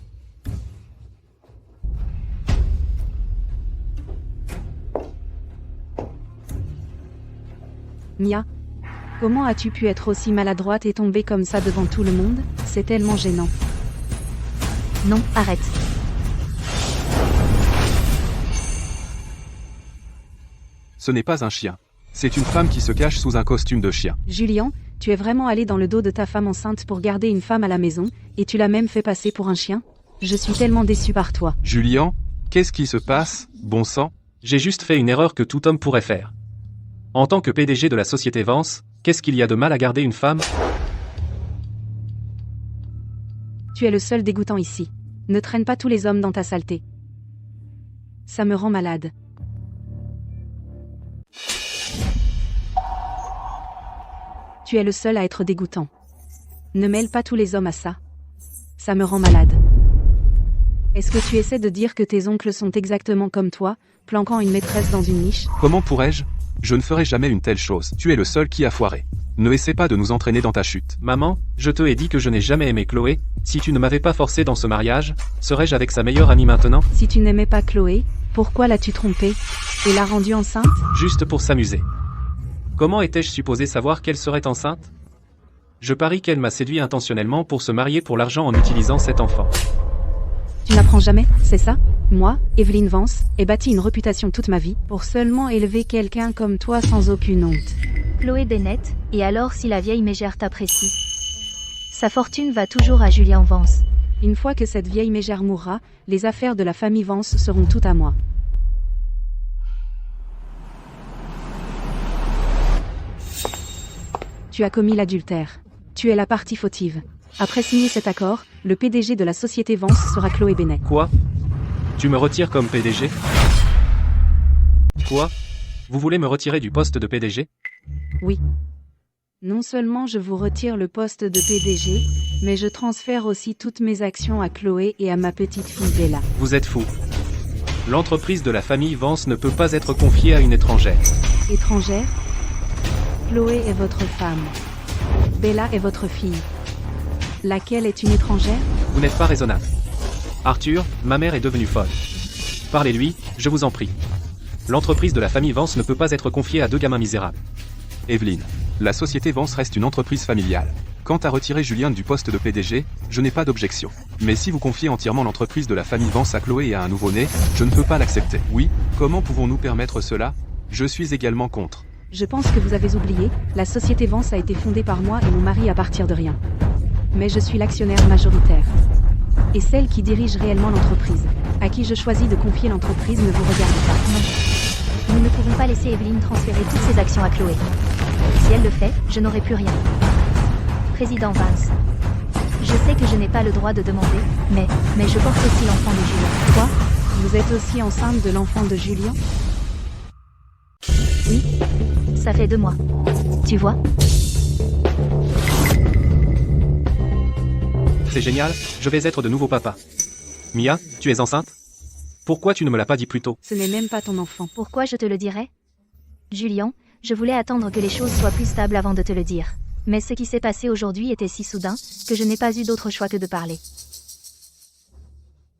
Speaker 4: Mia, comment as-tu pu être aussi maladroite et tomber comme ça devant tout le monde? C'est tellement gênant.
Speaker 2: Non, arrête.
Speaker 1: Ce n'est pas un chien. C'est une femme qui se cache sous un costume de chien.
Speaker 4: Julien, tu es vraiment allé dans le dos de ta femme enceinte pour garder une femme à la maison, et tu l'as même fait passer pour un chien? Je suis tellement déçu par toi.
Speaker 1: Julien, qu'est-ce qui se passe, bon sang? J'ai juste fait une erreur que tout homme pourrait faire. En tant que PDG de la société Vance, qu'est-ce qu'il y a de mal à garder une femme?
Speaker 4: Tu es le seul dégoûtant ici. Ne traîne pas tous les hommes dans ta saleté. Ça me rend malade. Tu es le seul à être dégoûtant. Ne mêle pas tous les hommes à ça. Ça me rend malade. Est-ce que tu essaies de dire que tes oncles sont exactement comme toi, planquant une maîtresse dans une niche?
Speaker 1: Comment pourrais-je? Je ne ferai jamais une telle chose. Tu es le seul qui a foiré. Ne essaie pas de nous entraîner dans ta chute. Maman, je te ai dit que je n'ai jamais aimé Chloé. Si tu ne m'avais pas forcé dans ce mariage, serais-je avec sa meilleure amie maintenant?
Speaker 4: Si tu n'aimais pas Chloé, pourquoi l'as-tu trompée et l'as rendue enceinte?
Speaker 1: Juste pour s'amuser. Comment étais-je supposé savoir qu'elle serait enceinte? Je parie qu'elle m'a séduit intentionnellement pour se marier pour l'argent en utilisant cet enfant.
Speaker 4: Tu n'apprends jamais, c'est ça? Moi, Evelyne Vance, ai bâti une réputation toute ma vie pour seulement élever quelqu'un comme toi sans aucune honte.
Speaker 2: Chloé Bennett, et alors si la vieille mégère t'apprécie? Sa fortune va toujours à Julien Vance.
Speaker 4: Une fois que cette vieille mégère mourra, les affaires de la famille Vance seront toutes à moi. Tu as commis l'adultère. Tu es la partie fautive. Après signer cet accord, le PDG de la société Vance sera Chloé Bennett.
Speaker 1: Quoi? Tu me retires comme PDG? Quoi? Vous voulez me retirer du poste de PDG?
Speaker 4: Oui. Non seulement je vous retire le poste de PDG, mais je transfère aussi toutes mes actions à Chloé et à ma petite fille Bella.
Speaker 1: Vous êtes fou. L'entreprise de la famille Vance ne peut pas être confiée à une étrangère.
Speaker 4: Étrangère? Chloé est votre femme. Bella est votre fille. Laquelle est une étrangère?
Speaker 1: Vous n'êtes pas raisonnable. Arthur, ma mère est devenue folle. Parlez-lui, je vous en prie. L'entreprise de la famille Vance ne peut pas être confiée à deux gamins misérables. Evelyne, la société Vance reste une entreprise familiale. Quant à retirer Julien du poste de PDG, je n'ai pas d'objection. Mais si vous confiez entièrement l'entreprise de la famille Vance à Chloé et à un nouveau-né, je ne peux pas l'accepter. Oui, comment pouvons-nous permettre cela? Je suis également contre.
Speaker 4: Je pense que vous avez oublié, la société Vance a été fondée par moi et mon mari à partir de rien. Mais je suis l'actionnaire majoritaire. Et celle qui dirige réellement l'entreprise, à qui je choisis de confier l'entreprise, ne vous regarde pas.
Speaker 2: Non. Nous ne pouvons pas laisser Evelyne transférer toutes ses actions à Chloé. Si elle le fait, je n'aurai plus rien. Président Vance. Je sais que je n'ai pas le droit de demander, mais je porte aussi l'enfant de Julien.
Speaker 4: Quoi? Vous êtes aussi enceinte de l'enfant de Julien?
Speaker 2: Oui. Ça fait 2 mois. Tu vois?
Speaker 1: C'est génial, je vais être de nouveau papa. Mia, tu es enceinte? Pourquoi tu ne me l'as pas dit plus tôt?
Speaker 4: Ce n'est même pas ton enfant.
Speaker 2: Pourquoi je te le dirais? Julien, je voulais attendre que les choses soient plus stables avant de te le dire. Mais ce qui s'est passé aujourd'hui était si soudain, que je n'ai pas eu d'autre choix que de parler.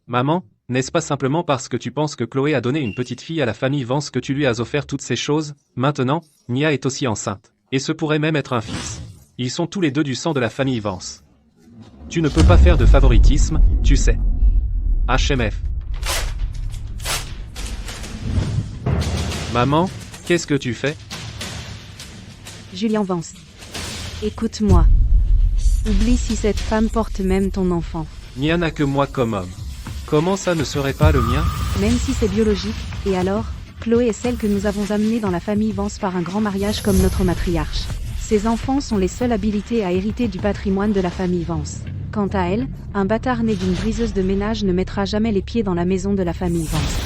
Speaker 1: Maman, n'est-ce pas simplement parce que tu penses que Chloé a donné une petite fille à la famille Vance que tu lui as offert toutes ces choses? Maintenant, Mia est aussi enceinte. Et ce pourrait même être un fils. Ils sont tous les deux du sang de la famille Vance. Tu ne peux pas faire de favoritisme, tu sais. HMF. Maman, qu'est-ce que tu fais?
Speaker 4: Julien Vance. Écoute-moi. Oublie si cette femme porte même ton enfant.
Speaker 1: N'y en a que moi comme homme. Comment ça ne serait pas le mien?
Speaker 4: Même si c'est biologique, et alors, Chloé est celle que nous avons amenée dans la famille Vance par un grand mariage comme notre matriarche. Ces enfants sont les seuls habilités à hériter du patrimoine de la famille Vance. Quant à elle, un bâtard né d'une briseuse de ménage ne mettra jamais les pieds dans la maison de la famille Vance.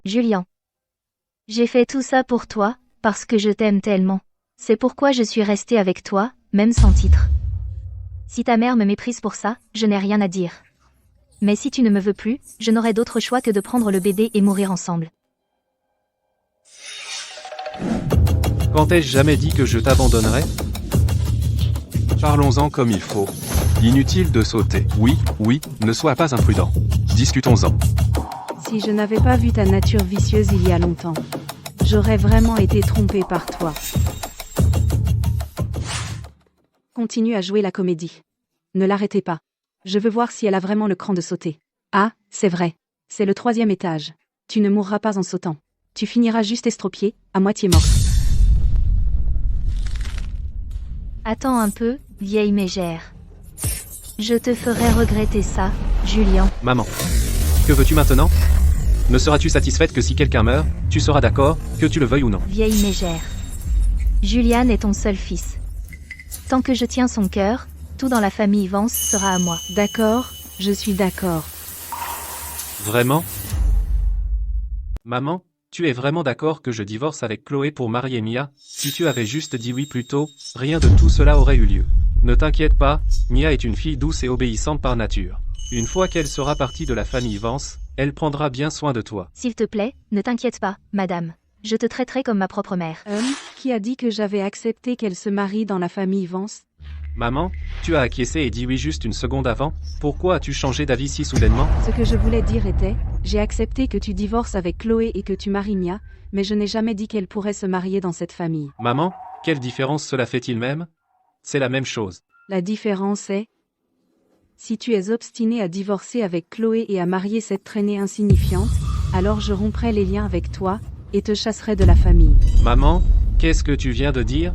Speaker 2: Julien. J'ai fait tout ça pour toi, parce que je t'aime tellement. C'est pourquoi je suis restée avec toi, même sans titre. Si ta mère me méprise pour ça, je n'ai rien à dire. Mais si tu ne me veux plus, je n'aurai d'autre choix que de prendre le bébé et mourir ensemble.
Speaker 1: Quand ai-je jamais dit que je t'abandonnerais? Parlons-en comme il faut. Inutile de sauter. Oui, ne sois pas imprudent. Discutons-en.
Speaker 4: Si je n'avais pas vu ta nature vicieuse il y a longtemps, j'aurais vraiment été trompée par toi. Continue à jouer la comédie. Ne l'arrêtez pas. Je veux voir si elle a vraiment le cran de sauter. Ah, c'est vrai. C'est le 3e étage. Tu ne mourras pas en sautant. Tu finiras juste estropié, à moitié mort.
Speaker 2: Attends un peu, vieille mégère. Je te ferai regretter ça, Julian.
Speaker 1: Maman. Que veux-tu maintenant? Ne seras-tu satisfaite que si quelqu'un meurt, tu seras d'accord, que tu le veuilles ou non?
Speaker 2: Vieille mégère. Julian est ton seul fils. Tant que je tiens son cœur, tout dans la famille Vance sera à moi.
Speaker 4: D'accord, je suis d'accord.
Speaker 1: Vraiment? Maman, tu es vraiment d'accord que je divorce avec Chloé pour marier Mia? Si tu avais juste dit oui plus tôt, rien de tout cela aurait eu lieu. Ne t'inquiète pas, Mia est une fille douce et obéissante par nature. Une fois qu'elle sera partie de la famille Vance, elle prendra bien soin de toi.
Speaker 2: S'il te plaît, ne t'inquiète pas, madame. Je te traiterai comme ma propre mère.
Speaker 4: Qui a dit que j'avais accepté qu'elle se marie dans la famille Vance?
Speaker 1: Maman, tu as acquiescé et dit oui juste une seconde avant, pourquoi as-tu changé d'avis si soudainement?
Speaker 4: Ce que je voulais dire était, j'ai accepté que tu divorces avec Chloé et que tu maries Mia, mais je n'ai jamais dit qu'elle pourrait se marier dans cette famille.
Speaker 1: Maman, quelle différence cela fait-il même? C'est la même chose.
Speaker 4: La différence est... Si tu es obstiné à divorcer avec Chloé et à marier cette traînée insignifiante, alors je romprai les liens avec toi, et te chasserai de la famille.
Speaker 1: Maman, qu'est-ce que tu viens de dire?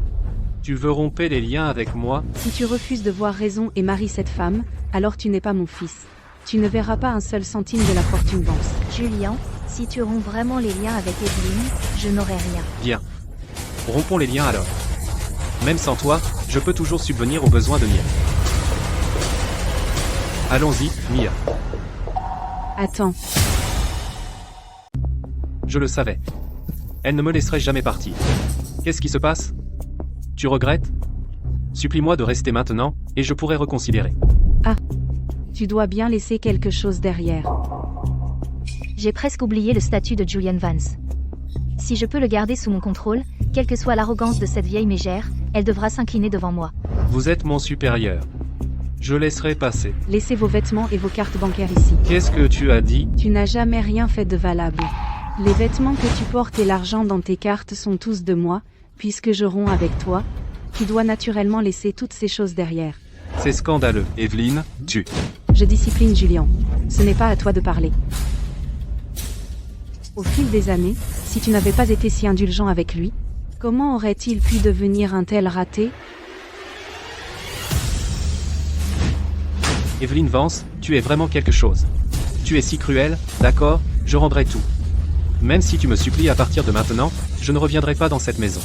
Speaker 1: Tu veux rompre les liens avec moi?
Speaker 4: Si tu refuses de voir raison et maries cette femme, alors tu n'es pas mon fils. Tu ne verras pas un seul centime de la fortune Vance.
Speaker 2: Julian, si tu romps vraiment les liens avec Evelyne, je n'aurai rien.
Speaker 1: Bien. Rompons les liens alors. Même sans toi, je peux toujours subvenir aux besoins de Mia. Allons-y, Mia.
Speaker 4: Attends.
Speaker 1: Je le savais. Elle ne me laisserait jamais partir. Qu'est-ce qui se passe? Tu regrettes? Supplie-moi de rester maintenant, et je pourrai reconsidérer.
Speaker 4: Tu dois bien laisser quelque chose derrière.
Speaker 2: J'ai presque oublié le statut de Julian Vance. Si je peux le garder sous mon contrôle, quelle que soit l'arrogance de cette vieille mégère, elle devra s'incliner devant moi.
Speaker 1: Vous êtes mon supérieur. Je laisserai passer.
Speaker 4: Laissez vos vêtements et vos cartes bancaires ici.
Speaker 1: Qu'est-ce que tu as dit?
Speaker 4: Tu n'as jamais rien fait de valable. Les vêtements que tu portes et l'argent dans tes cartes sont tous de moi, puisque je romps avec toi. Tu dois naturellement laisser toutes ces choses derrière.
Speaker 1: C'est scandaleux. Evelyne, tu...
Speaker 4: Je discipline Julian. Ce n'est pas à toi de parler. Au fil des années, si tu n'avais pas été si indulgent avec lui, comment aurait-il pu devenir un tel raté?
Speaker 1: Evelyne Vance, tu es vraiment quelque chose. Tu es si cruelle, d'accord, je rendrai tout. Même si tu me supplies à partir de maintenant, je ne reviendrai pas dans cette maison.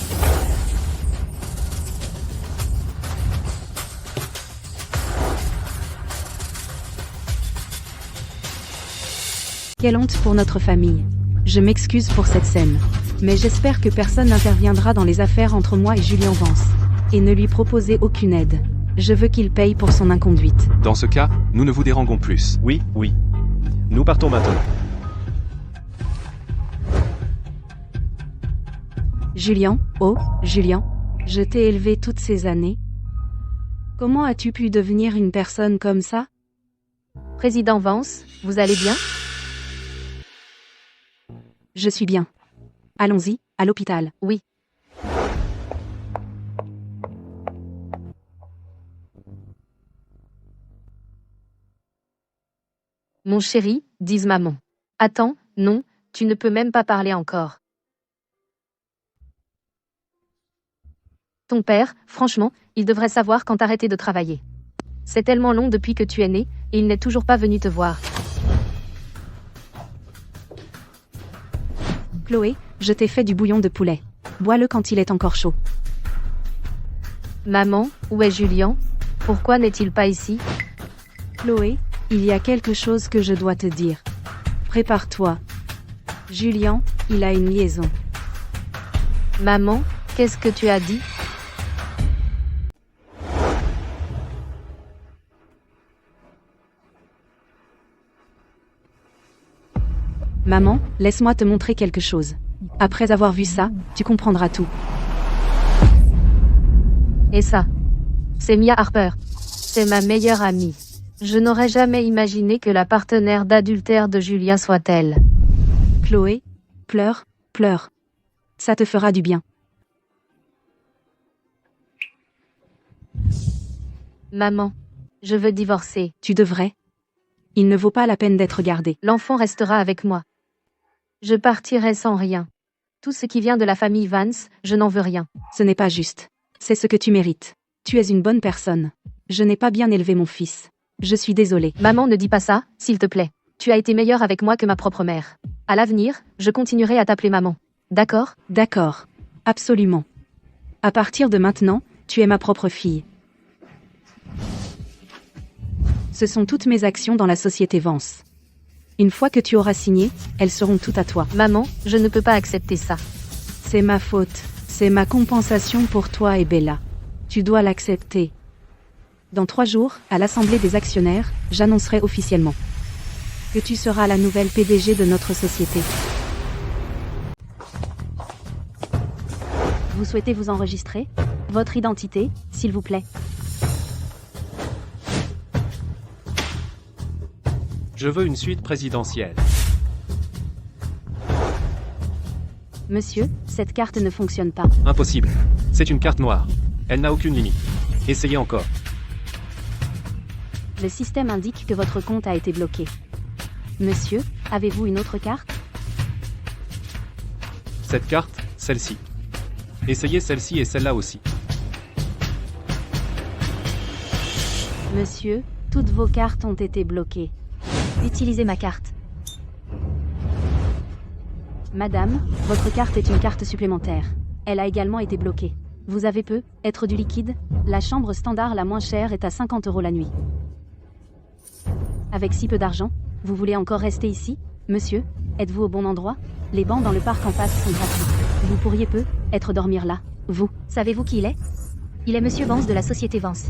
Speaker 4: Quelle honte pour notre famille. Je m'excuse pour cette scène. Mais j'espère que personne n'interviendra dans les affaires entre moi et Julian Vance. Et ne lui proposez aucune aide. Je veux qu'il paye pour son inconduite.
Speaker 1: Dans ce cas, nous ne vous dérangeons plus.
Speaker 6: Oui, oui. Nous partons maintenant.
Speaker 4: Julian, oh, Julian, je t'ai élevé toutes ces années. Comment as-tu pu devenir une personne comme ça?
Speaker 5: Président Vance, vous allez bien?
Speaker 4: Je suis bien. Allons-y, à l'hôpital.
Speaker 5: Oui. Mon chéri, dise maman. Attends, non, tu ne peux même pas parler encore. Ton père, franchement, il devrait savoir quand arrêter de travailler. C'est tellement long depuis que tu es né, et il n'est toujours pas venu te voir.
Speaker 4: Chloé, je t'ai fait du bouillon de poulet. Bois-le quand il est encore chaud.
Speaker 5: Maman, où est Julian? Pourquoi n'est-il pas ici?
Speaker 4: Chloé, il y a quelque chose que je dois te dire. Prépare-toi. Julian, il a une liaison.
Speaker 5: Maman, qu'est-ce que tu as dit?
Speaker 4: Maman, laisse-moi te montrer quelque chose. Après avoir vu ça, tu comprendras tout.
Speaker 5: Et ça? C'est Mia Harper. C'est ma meilleure amie. Je n'aurais jamais imaginé que la partenaire d'adultère de Julien soit elle.
Speaker 4: Chloé, pleure, pleure. Ça te fera du bien.
Speaker 5: Maman, je veux divorcer.
Speaker 4: Tu devrais. Il ne vaut pas la peine d'être gardé.
Speaker 5: L'enfant restera avec moi. Je partirai sans rien. Tout ce qui vient de la famille Vance, je n'en veux rien.
Speaker 4: Ce n'est pas juste. C'est ce que tu mérites. Tu es une bonne personne. Je n'ai pas bien élevé mon fils. Je suis désolée.
Speaker 5: Maman, ne dis pas ça, s'il te plaît. Tu as été meilleure avec moi que ma propre mère. À l'avenir, je continuerai à t'appeler maman. D'accord ?
Speaker 4: D'accord. Absolument. À partir de maintenant, tu es ma propre fille. Ce sont toutes mes actions dans la société Vance. Une fois que tu auras signé, elles seront toutes à toi.
Speaker 5: Maman, je ne peux pas accepter ça.
Speaker 4: C'est ma faute. C'est ma compensation pour toi et Bella. Tu dois l'accepter. Dans 3 jours, à l'Assemblée des actionnaires, j'annoncerai officiellement que tu seras la nouvelle PDG de notre société. Vous souhaitez vous enregistrer ? Votre identité, s'il vous plaît.
Speaker 1: Je veux une suite présidentielle.
Speaker 4: Monsieur, cette carte ne fonctionne pas.
Speaker 1: Impossible. C'est une carte noire. Elle n'a aucune limite. Essayez encore.
Speaker 4: Le système indique que votre compte a été bloqué. Monsieur, avez-vous une autre carte ?
Speaker 1: Cette carte, celle-ci. Essayez celle-ci et celle-là aussi.
Speaker 4: Monsieur, toutes vos cartes ont été bloquées.
Speaker 2: Utilisez ma carte.
Speaker 4: Madame, votre carte est une carte supplémentaire. Elle a également été bloquée. Vous avez être du liquide ? La chambre standard la moins chère est à 50 € la nuit. Avec si peu d'argent, vous voulez encore rester ici ? Monsieur, êtes-vous au bon endroit ? Les bancs dans le parc en face sont gratuits. Vous pourriez être dormir là, vous.
Speaker 2: Savez-vous qui il est ? Il est Monsieur Vance de la société Vance.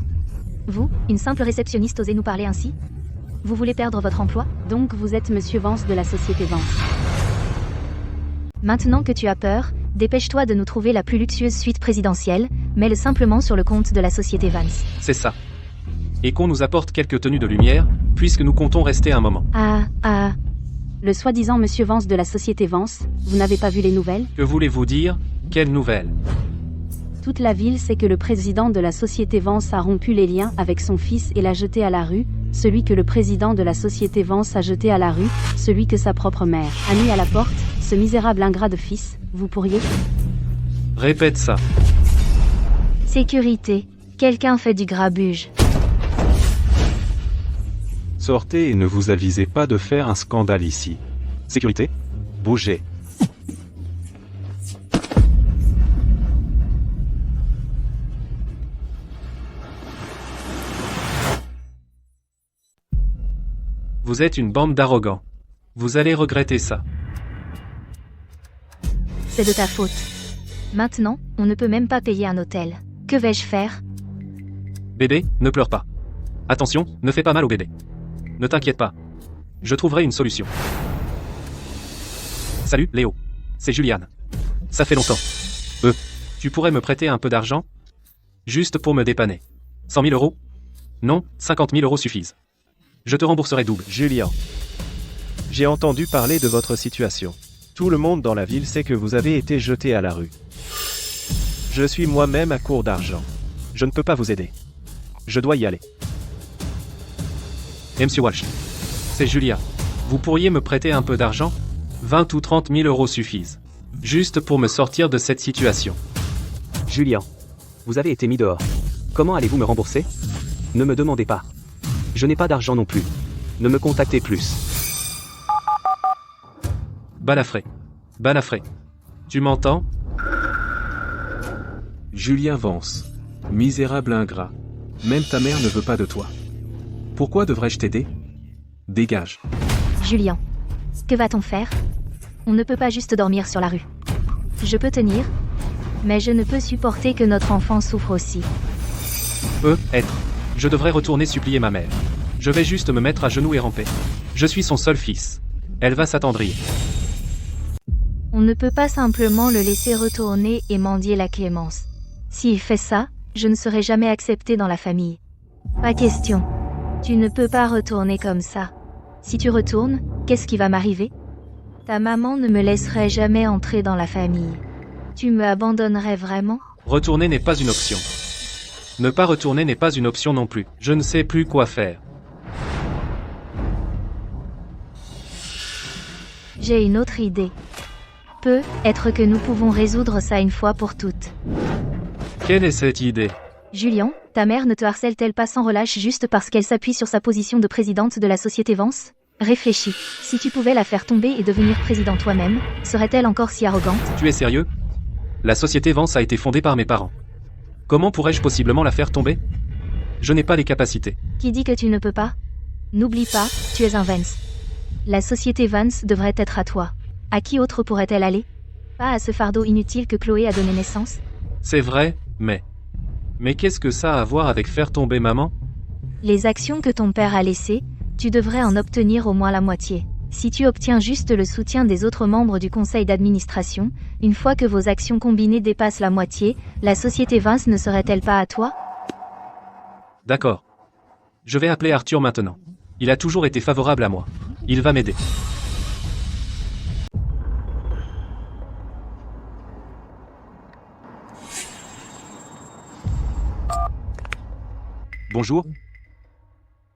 Speaker 2: Vous, une simple réceptionniste, osez nous parler ainsi ? Vous voulez perdre votre emploi ?
Speaker 4: Donc vous êtes Monsieur Vance de la société Vance.
Speaker 2: Maintenant que tu as peur, dépêche-toi de nous trouver la plus luxueuse suite présidentielle, mets-le simplement sur le compte de la société Vance.
Speaker 1: C'est ça. Et qu'on nous apporte quelques tenues de lumière, puisque nous comptons rester un moment.
Speaker 4: Le soi-disant Monsieur Vance de la société Vance, vous n'avez pas vu les nouvelles ?
Speaker 1: Que voulez-vous dire ? Quelles nouvelles ?
Speaker 4: Toute la ville sait que le président de la société Vance a rompu les liens avec son fils et l'a jeté à la rue, celui que le président de la société Vance a jeté à la rue, celui que sa propre mère a mis à la porte, ce misérable ingrat de fils, vous pourriez ?
Speaker 1: Répète ça.
Speaker 2: Sécurité. Quelqu'un fait du grabuge.
Speaker 8: Sortez et ne vous avisez pas de faire un scandale ici. Sécurité ? Bougez.
Speaker 1: Vous êtes une bande d'arrogants. Vous allez regretter ça.
Speaker 2: C'est de ta faute. Maintenant, on ne peut même pas payer un hôtel. Que vais-je faire ?
Speaker 1: Bébé, ne pleure pas. Attention, ne fais pas mal au bébé. Ne t'inquiète pas. Je trouverai une solution. Salut, Léo. C'est Juliane. Ça fait longtemps. Tu pourrais me prêter un peu d'argent ? Juste pour me dépanner. 100 000 €? Non, 50 000 € suffisent. Je te rembourserai double.
Speaker 6: Julien. J'ai entendu parler de votre situation. Tout le monde dans la ville sait que vous avez été jeté à la rue. Je suis moi-même à court d'argent. Je ne peux pas vous aider. Je dois y aller.
Speaker 1: Monsieur Walsh. C'est Julia. Vous pourriez me prêter un peu d'argent ? 20 ou 30 000 € suffisent. Juste pour me sortir de cette situation.
Speaker 9: Julien. Vous avez été mis dehors. Comment allez-vous me rembourser ? Ne me demandez pas. Je n'ai pas d'argent non plus. Ne me contactez plus.
Speaker 1: Balafré. Balafré. Tu m'entends ?
Speaker 7: Julien Vance. Misérable ingrat. Même ta mère ne veut pas de toi. Pourquoi devrais-je t'aider ? Dégage.
Speaker 2: Julien. Que va-t-on faire ? On ne peut pas juste dormir sur la rue. Je peux tenir, mais je ne peux supporter que notre enfant souffre aussi.
Speaker 1: Je devrais retourner supplier ma mère. Je vais juste me mettre à genoux et ramper. Je suis son seul fils. Elle va s'attendrir.
Speaker 2: On ne peut pas simplement le laisser retourner et mendier la clémence. S'il fait ça, je ne serai jamais acceptée dans la famille. Pas question. Tu ne peux pas retourner comme ça. Si tu retournes, qu'est-ce qui va m'arriver ? Ta maman ne me laisserait jamais entrer dans la famille. Tu me abandonnerais vraiment ?
Speaker 1: Retourner n'est pas une option. Ne pas retourner n'est pas une option non plus. Je ne sais plus quoi faire.
Speaker 2: J'ai une autre idée. Peut-être que nous pouvons résoudre ça une fois pour toutes.
Speaker 1: Quelle est cette idée?
Speaker 2: Julien, ta mère ne te harcèle-t-elle pas sans relâche juste parce qu'elle s'appuie sur sa position de présidente de la société Vance? Réfléchis. Si tu pouvais la faire tomber et devenir président toi-même, serait-elle encore si arrogante?
Speaker 1: Tu es sérieux? La société Vance a été fondée par mes parents. Comment pourrais-je possiblement la faire tomber? Je n'ai pas les capacités.
Speaker 2: Qui dit que tu ne peux pas? N'oublie pas, tu es un Vance. La société Vance devrait être à toi. À qui autre pourrait-elle aller? Pas à ce fardeau inutile que Chloé a donné naissance?
Speaker 1: C'est vrai, mais... Mais qu'est-ce que ça a à voir avec faire tomber maman?
Speaker 2: Les actions que ton père a laissées, tu devrais en obtenir au moins la moitié. Si tu obtiens juste le soutien des autres membres du conseil d'administration, une fois que vos actions combinées dépassent la moitié, la société Vance ne serait-elle pas à toi?
Speaker 1: D'accord. Je vais appeler Arthur maintenant. Il a toujours été favorable à moi. Il va m'aider.
Speaker 8: Bonjour.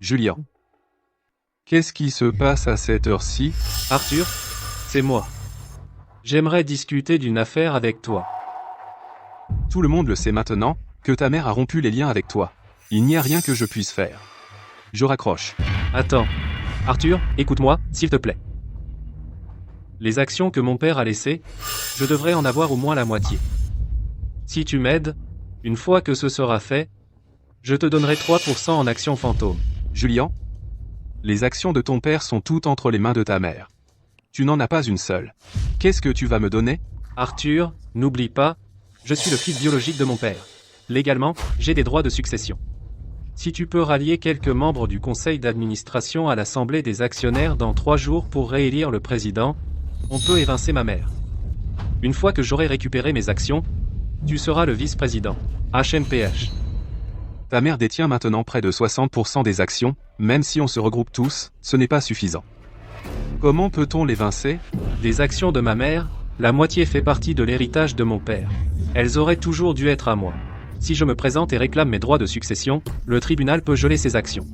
Speaker 8: Julien. Qu'est-ce qui se passe à cette heure-ci?
Speaker 1: Arthur, c'est moi. J'aimerais discuter d'une affaire avec toi.
Speaker 8: Tout le monde le sait maintenant, que ta mère a rompu les liens avec toi. Il n'y a rien que je puisse faire. Je raccroche.
Speaker 1: Attends. Arthur, écoute-moi, s'il te plaît. Les actions que mon père a laissées, je devrais en avoir au moins la moitié. Si tu m'aides, une fois que ce sera fait, je te donnerai 3% en actions fantômes.
Speaker 8: Julien, les actions de ton père sont toutes entre les mains de ta mère. Tu n'en as pas une seule. Qu'est-ce que tu vas me donner?
Speaker 1: Arthur, n'oublie pas, je suis le fils biologique de mon père. Légalement, j'ai des droits de succession. Si tu peux rallier quelques membres du conseil d'administration à l'assemblée des actionnaires dans 3 jours pour réélire le président, on peut évincer ma mère. Une fois que j'aurai récupéré mes actions, tu seras le vice-président. HMPH.
Speaker 8: Ta mère détient maintenant près de 60% des actions, même si on se regroupe tous, ce n'est pas suffisant. Comment peut-on l'évincer?
Speaker 1: Des actions de ma mère, la moitié fait partie de l'héritage de mon père. Elles auraient toujours dû être à moi. Si je me présente et réclame mes droits de succession, le tribunal peut geler ces actions.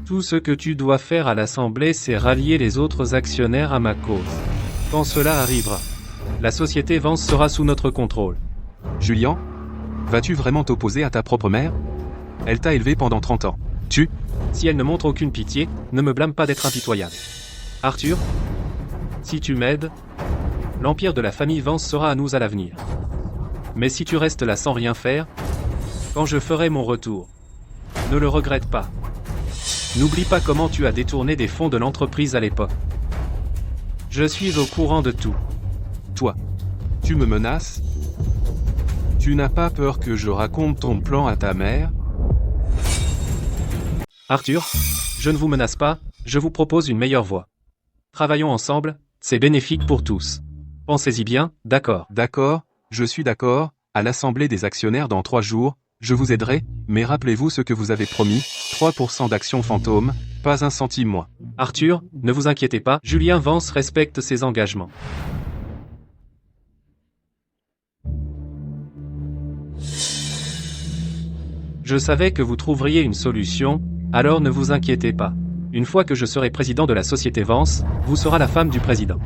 Speaker 1: Tout ce que tu dois faire à l'Assemblée, c'est rallier les autres actionnaires à ma cause. Quand cela arrivera, la société Vance sera sous notre contrôle.
Speaker 8: Julien, vas-tu vraiment t'opposer à ta propre mère? Elle t'a élevé pendant 30 ans.
Speaker 1: Si elle ne montre aucune pitié, ne me blâme pas d'être impitoyable. Arthur, si tu m'aides, l'empire de la famille Vance sera à nous à l'avenir. Mais si tu restes là sans rien faire, quand je ferai mon retour, ne le regrette pas. N'oublie pas comment tu as détourné des fonds de l'entreprise à l'époque. Je suis au courant de tout.
Speaker 8: Toi, tu me menaces? Tu n'as pas peur que je raconte ton plan à ta mère?
Speaker 1: Arthur, je ne vous menace pas, je vous propose une meilleure voie. Travaillons ensemble, c'est bénéfique pour tous. Pensez-y bien, d'accord?
Speaker 8: D'accord, je suis d'accord, à l'Assemblée des actionnaires dans 3 jours, je vous aiderai, mais rappelez-vous ce que vous avez promis, 3% d'actions fantômes, pas un centime moins.
Speaker 1: Arthur, ne vous inquiétez pas, Julien Vance respecte ses engagements. Je savais que vous trouveriez une solution, alors ne vous inquiétez pas. Une fois que je serai président de la société Vance, vous serez la femme du président.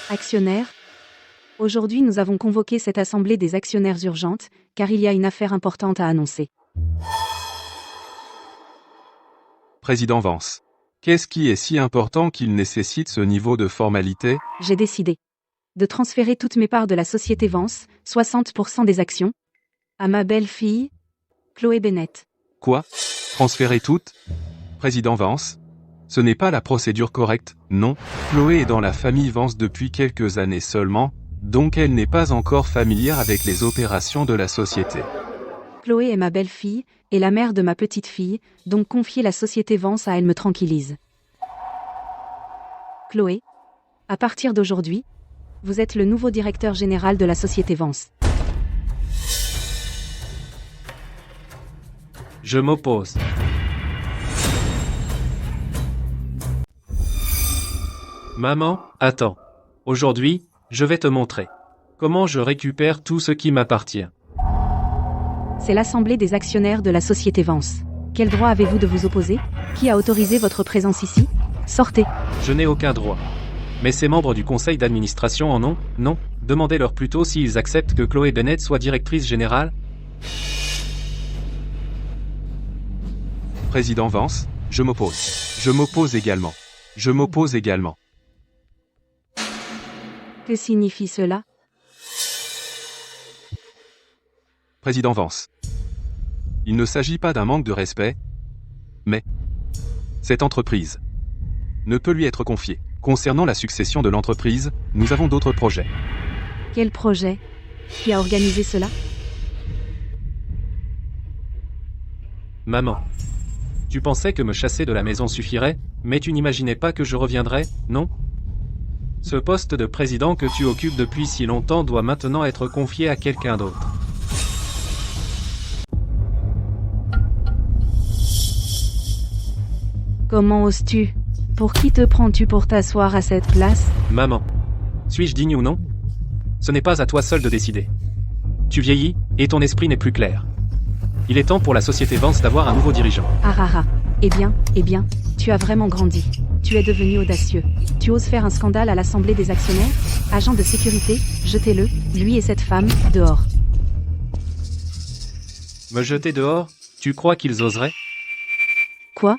Speaker 4: Actionnaires. Aujourd'hui nous avons convoqué cette assemblée des actionnaires urgente, car il y a une affaire importante à annoncer.
Speaker 8: Président Vance. Qu'est-ce qui est si important qu'il nécessite ce niveau de formalité?
Speaker 4: J'ai décidé de transférer toutes mes parts de la société Vance, 60% des actions, à ma belle-fille, Chloé Bennett.
Speaker 8: Quoi? Transférer toutes? Président Vance? Ce n'est pas la procédure correcte, non. Chloé est dans la famille Vance depuis quelques années seulement, donc elle n'est pas encore familière avec les opérations de la société.
Speaker 4: Chloé est ma belle-fille, et la mère de ma petite-fille, donc confier la société Vance à elle me tranquillise. Chloé, à partir d'aujourd'hui, vous êtes le nouveau directeur général de la société Vance.
Speaker 1: Je m'oppose. Maman, attends. Aujourd'hui, je vais te montrer comment je récupère tout ce qui m'appartient.
Speaker 4: C'est l'assemblée des actionnaires de la société Vance. Quel droit avez-vous de vous opposer? Qui a autorisé votre présence ici? Sortez.
Speaker 1: Je n'ai aucun droit. Mais ces membres du conseil d'administration en ont, non? Demandez-leur plutôt s'ils acceptent que Chloé Bennett soit directrice générale.
Speaker 8: Président Vance, je m'oppose. Je m'oppose également. Je m'oppose également.
Speaker 4: Que signifie cela?
Speaker 8: Président Vance. Il ne s'agit pas d'un manque de respect, mais cette entreprise ne peut lui être confiée. Concernant la succession de l'entreprise, nous avons d'autres projets.
Speaker 4: Quel projet? Qui a organisé cela?
Speaker 1: Maman. Tu pensais que me chasser de la maison suffirait, mais tu n'imaginais pas que je reviendrais, non? Ce poste de président que tu occupes depuis si longtemps doit maintenant être confié à quelqu'un d'autre.
Speaker 4: Comment oses-tu? Pour qui te prends-tu pour t'asseoir à cette place?
Speaker 1: Maman. Suis-je digne ou non? Ce n'est pas à toi seul de décider. Tu vieillis, et ton esprit n'est plus clair. Il est temps pour la société Vance d'avoir un nouveau dirigeant.
Speaker 4: Ah. Eh bien, tu as vraiment grandi. Tu es devenu audacieux. Tu oses faire un scandale à l'assemblée des actionnaires? Agent de sécurité, jetez-le, lui et cette femme, dehors.
Speaker 1: Me jeter dehors? Tu crois qu'ils oseraient?
Speaker 4: Quoi?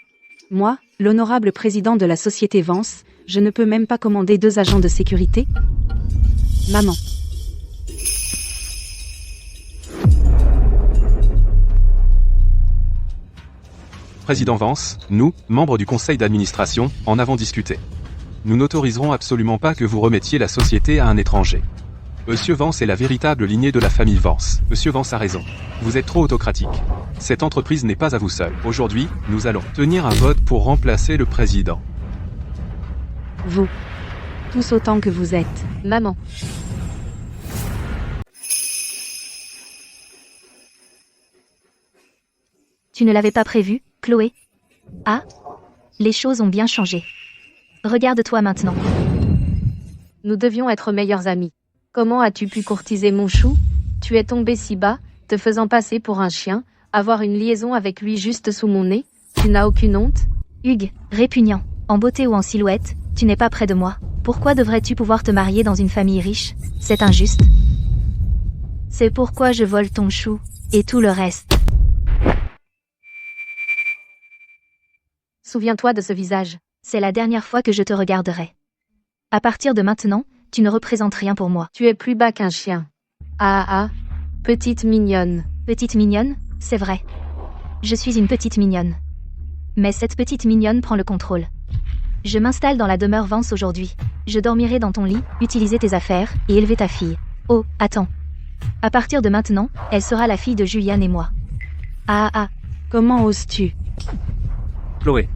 Speaker 4: Moi, l'honorable président de la société Vance, je ne peux même pas commander 2 agents de sécurité? Maman.
Speaker 8: Président Vance, nous, membres du conseil d'administration, en avons discuté. Nous n'autoriserons absolument pas que vous remettiez la société à un étranger. Monsieur Vance est la véritable lignée de la famille Vance. Monsieur Vance a raison. Vous êtes trop autocratique. Cette entreprise n'est pas à vous seul. Aujourd'hui, nous allons tenir un vote pour remplacer le président.
Speaker 4: Vous. Tous autant que vous êtes.
Speaker 5: Maman.
Speaker 2: Tu ne l'avais pas prévu, Chloé? Ah? Les choses ont bien changé. Regarde-toi maintenant.
Speaker 5: Nous devions être meilleurs amis. Comment as-tu pu courtiser mon chou? Tu es tombé si bas, te faisant passer pour un chien, avoir une liaison avec lui juste sous mon nez? Tu n'as aucune honte?
Speaker 2: Hugues, répugnant. En beauté ou en silhouette, tu n'es pas près de moi. Pourquoi devrais-tu pouvoir te marier dans une famille riche? C'est injuste. C'est pourquoi je vole ton chou, et tout le reste.
Speaker 5: Souviens-toi de ce visage.
Speaker 2: C'est la dernière fois que je te regarderai. À partir de maintenant, tu ne représentes rien pour moi.
Speaker 5: Tu es plus bas qu'un chien. Ah, petite mignonne.
Speaker 2: Petite mignonne, c'est vrai. Je suis une petite mignonne. Mais cette petite mignonne prend le contrôle. Je m'installe dans la demeure Vance aujourd'hui. Je dormirai dans ton lit, utiliser tes affaires, et élever ta fille. Oh, attends. À partir de maintenant, elle sera la fille de Julian et moi. Ah.
Speaker 4: Comment oses-tu?
Speaker 1: Chloé.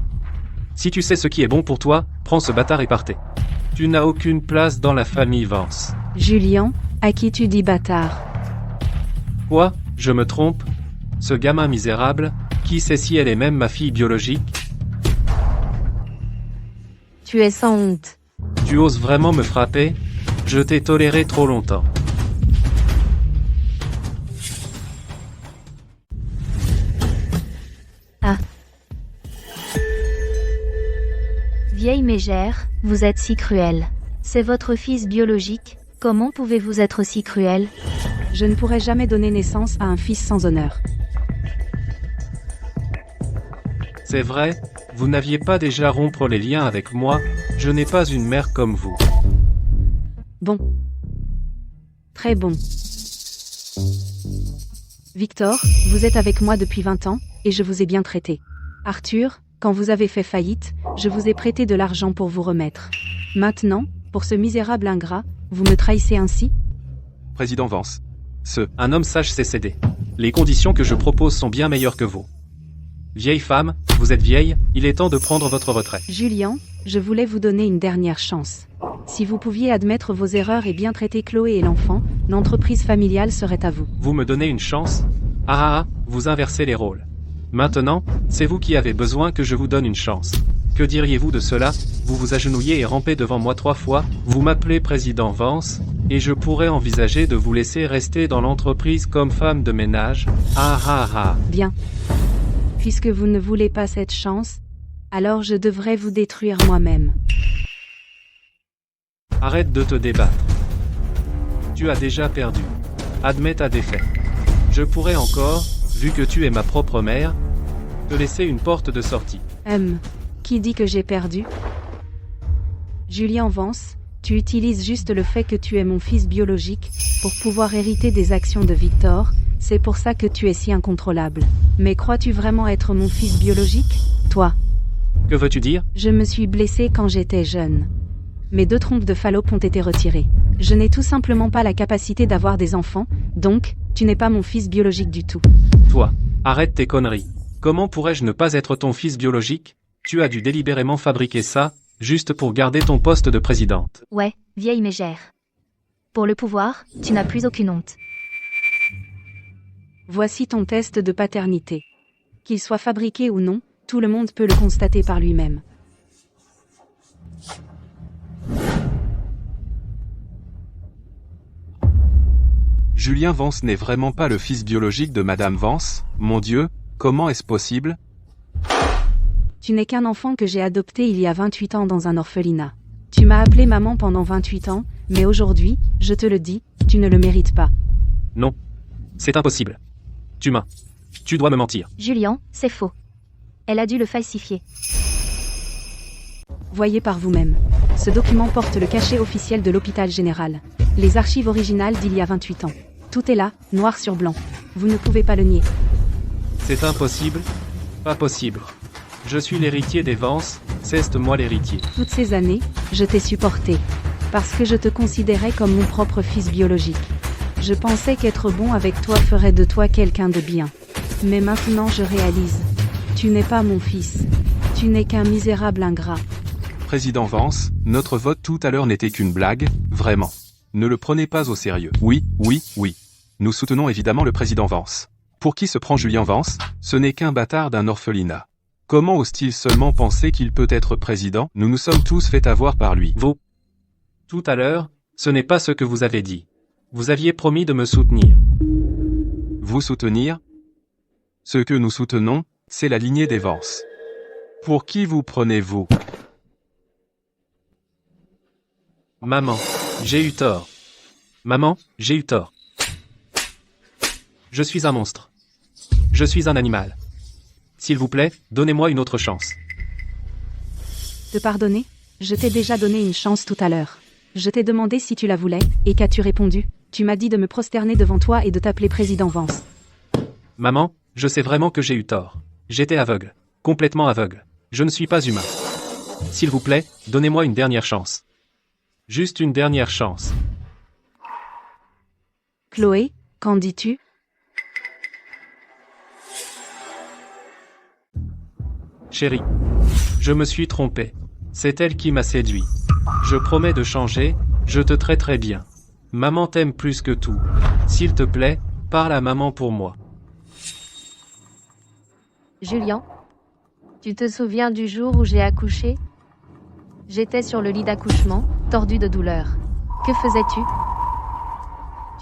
Speaker 1: Si tu sais ce qui est bon pour toi, prends ce bâtard et partez. Tu n'as aucune place dans la famille Vance.
Speaker 4: Julian, à qui tu dis bâtard?
Speaker 1: Quoi? Je me trompe? Ce gamin misérable, qui sait si elle est même ma fille biologique?
Speaker 5: Tu es sans honte.
Speaker 1: Tu oses vraiment me frapper? Je t'ai toléré trop longtemps.
Speaker 2: Ah. Vieille mégère, vous êtes si cruelle. C'est votre fils biologique, comment pouvez-vous être si cruel?
Speaker 4: Je ne pourrai jamais donner naissance à un fils sans honneur.
Speaker 1: C'est vrai, vous n'aviez pas déjà rompre les liens avec moi, je n'ai pas une mère comme vous.
Speaker 4: Bon. Très bon. Victor, vous êtes avec moi depuis 20 ans, et je vous ai bien traité. Arthur, quand vous avez fait faillite, je vous ai prêté de l'argent pour vous remettre. Maintenant, pour ce misérable ingrat, vous me trahissez ainsi?
Speaker 8: Président Vance.
Speaker 1: Un homme sage sait céder. Les conditions que je propose sont bien meilleures que vous. Vieille femme, vous êtes vieille, il est temps de prendre votre retrait.
Speaker 4: Julian, je voulais vous donner une dernière chance. Si vous pouviez admettre vos erreurs et bien traiter Chloé et l'enfant, l'entreprise familiale serait à vous.
Speaker 1: Vous me donnez une chance? Vous inversez les rôles. Maintenant, c'est vous qui avez besoin que je vous donne une chance. Que diriez-vous de cela? Vous vous agenouillez et rampez devant moi 3 fois, vous m'appelez président Vance, Et je pourrais envisager de vous laisser rester dans l'entreprise comme femme de ménage. Ah ah ah.
Speaker 4: Bien. Puisque vous ne voulez pas cette chance, alors je devrais vous détruire moi-même.
Speaker 1: Arrête de te débattre. Tu as déjà perdu. Admets ta défaite. Je pourrais encore, vu que tu es ma propre mère, te laisser une porte de sortie.
Speaker 4: Qui dit que j'ai perdu? Julien Vance, tu utilises juste le fait que tu es mon fils biologique, pour pouvoir hériter des actions de Victor, c'est pour ça que tu es si incontrôlable. Mais crois-tu vraiment être mon fils biologique, toi?
Speaker 1: Que veux-tu dire?
Speaker 4: Je me suis blessée quand j'étais jeune. Mes 2 trompes de Fallope ont été retirées. Je n'ai tout simplement pas la capacité d'avoir des enfants, donc, tu n'es pas mon fils biologique du tout.
Speaker 1: Toi, arrête tes conneries. Comment pourrais-je ne pas être ton fils biologique? Tu as dû délibérément fabriquer ça, juste pour garder ton poste de présidente.
Speaker 2: Ouais, vieille mégère. Pour le pouvoir, tu n'as plus aucune honte.
Speaker 4: Voici ton test de paternité. Qu'il soit fabriqué ou non, tout le monde peut le constater par lui-même.
Speaker 8: Julien Vance n'est vraiment pas le fils biologique de Madame Vance, mon Dieu, comment est-ce possible?
Speaker 4: Tu n'es qu'un enfant que j'ai adopté il y a 28 ans dans un orphelinat. Tu m'as appelé maman pendant 28 ans, mais aujourd'hui, je te le dis, tu ne le mérites pas.
Speaker 1: Non. C'est impossible. Tu mens. Tu dois me mentir.
Speaker 2: Julien, c'est faux. Elle a dû le falsifier.
Speaker 4: Voyez par vous-même. Ce document porte le cachet officiel de l'hôpital général. Les archives originales d'il y a 28 ans. Tout est là, noir sur blanc. Vous ne pouvez pas le nier.
Speaker 1: C'est impossible. Pas possible. Je suis l'héritier des Vance, ceste-moi l'héritier.
Speaker 4: Toutes ces années, je t'ai supporté. Parce que je te considérais comme mon propre fils biologique. Je pensais qu'être bon avec toi ferait de toi quelqu'un de bien. Mais maintenant je réalise. Tu n'es pas mon fils. Tu n'es qu'un misérable ingrat.
Speaker 8: Président Vance, notre vote tout à l'heure n'était qu'une blague, vraiment. Ne le prenez pas au sérieux. Oui, oui, oui. Nous soutenons évidemment le président Vance. Pour qui se prend Julien Vance? Ce n'est qu'un bâtard d'un orphelinat. Comment ose-t-il seulement penser qu'il peut être président? Nous nous sommes tous fait avoir par lui.
Speaker 1: Vous. Tout à l'heure, ce n'est pas ce que vous avez dit. Vous aviez promis de me soutenir.
Speaker 8: Vous soutenir? Ce que nous soutenons, c'est la lignée des Vance. Pour qui vous prenez-vous?
Speaker 1: Maman, j'ai eu tort. Maman, j'ai eu tort. Je suis un monstre. Je suis un animal. S'il vous plaît, donnez-moi une autre chance.
Speaker 4: Te pardonner? Je t'ai déjà donné une chance tout à l'heure. Je t'ai demandé si tu la voulais, et qu'as-tu répondu? Tu m'as dit de me prosterner devant toi et de t'appeler président Vance.
Speaker 1: Maman, je sais vraiment que j'ai eu tort. J'étais aveugle. Complètement aveugle. Je ne suis pas humain. S'il vous plaît, donnez-moi une dernière chance. Juste une dernière chance.
Speaker 4: Chloé, qu'en dis-tu?
Speaker 1: Chérie, je me suis trompé. C'est elle qui m'a séduit. Je promets de changer, je te traiterai bien. Maman t'aime plus que tout. S'il te plaît, parle à maman pour moi.
Speaker 5: Julien, tu te souviens du jour où j'ai accouché? J'étais sur le lit d'accouchement, tordu de douleur. Que faisais-tu?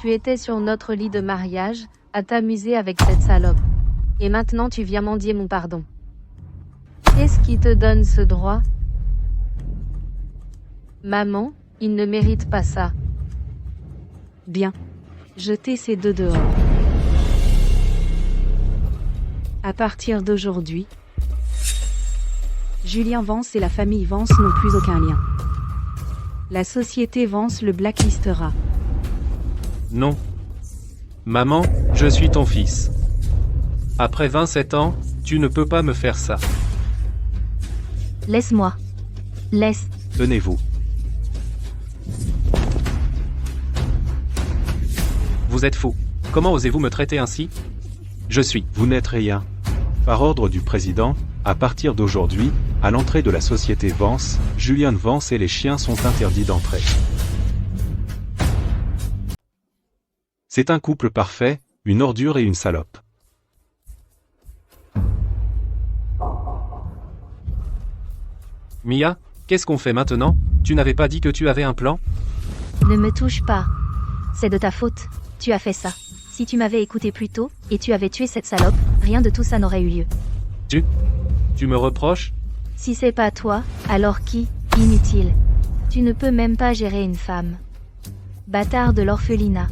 Speaker 5: Tu étais sur notre lit de mariage, à t'amuser avec cette salope. Et maintenant tu viens mendier mon pardon. Qu'est-ce qui te donne ce droit? Maman, il ne mérite pas ça.
Speaker 4: Bien. Jetez ces deux dehors. À partir d'aujourd'hui, Julien Vance et la famille Vance n'ont plus aucun lien. La société Vance le blacklistera.
Speaker 1: Non. Maman, je suis ton fils. Après 27 ans, tu ne peux pas me faire ça.
Speaker 2: Laisse-moi. Laisse.
Speaker 6: Tenez-vous.
Speaker 1: Vous êtes fou. Comment osez-vous me traiter ainsi? Je suis.
Speaker 6: Vous n'êtes rien. Par ordre du président, à partir d'aujourd'hui, à l'entrée de la société Vance, Julien Vance et les chiens sont interdits d'entrer. C'est un couple parfait, une ordure et une salope.
Speaker 1: Mia, qu'est-ce qu'on fait maintenant? Tu n'avais pas dit que tu avais un plan?
Speaker 2: Ne me touche pas. C'est de ta faute. Tu as fait ça. Si tu m'avais écouté plus tôt, et tu avais tué cette salope, rien de tout ça n'aurait eu lieu.
Speaker 1: Tu me reproches?
Speaker 2: Si c'est pas toi, alors qui? Inutile. Tu ne peux même pas gérer une femme. Bâtard de l'orphelinat.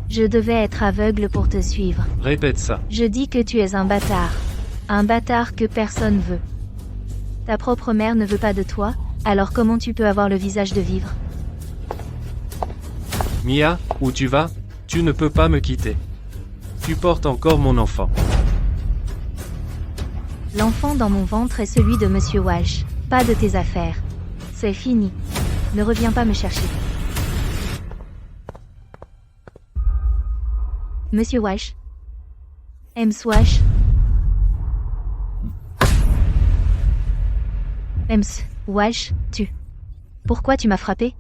Speaker 2: Je devais être aveugle pour te suivre.
Speaker 1: Répète ça.
Speaker 2: Je dis que tu es un bâtard. Un bâtard que personne veut. Ta propre mère ne veut pas de toi, alors comment tu peux avoir le visage de vivre?
Speaker 1: Mia, où tu vas? Tu ne peux pas me quitter. Tu portes encore mon enfant.
Speaker 2: L'enfant dans mon ventre est celui de Monsieur Walsh. Pas de tes affaires. C'est fini. Ne reviens pas me chercher. Monsieur Walsh. Ems Walsh. Ems Walsh, Pourquoi tu m'as frappé?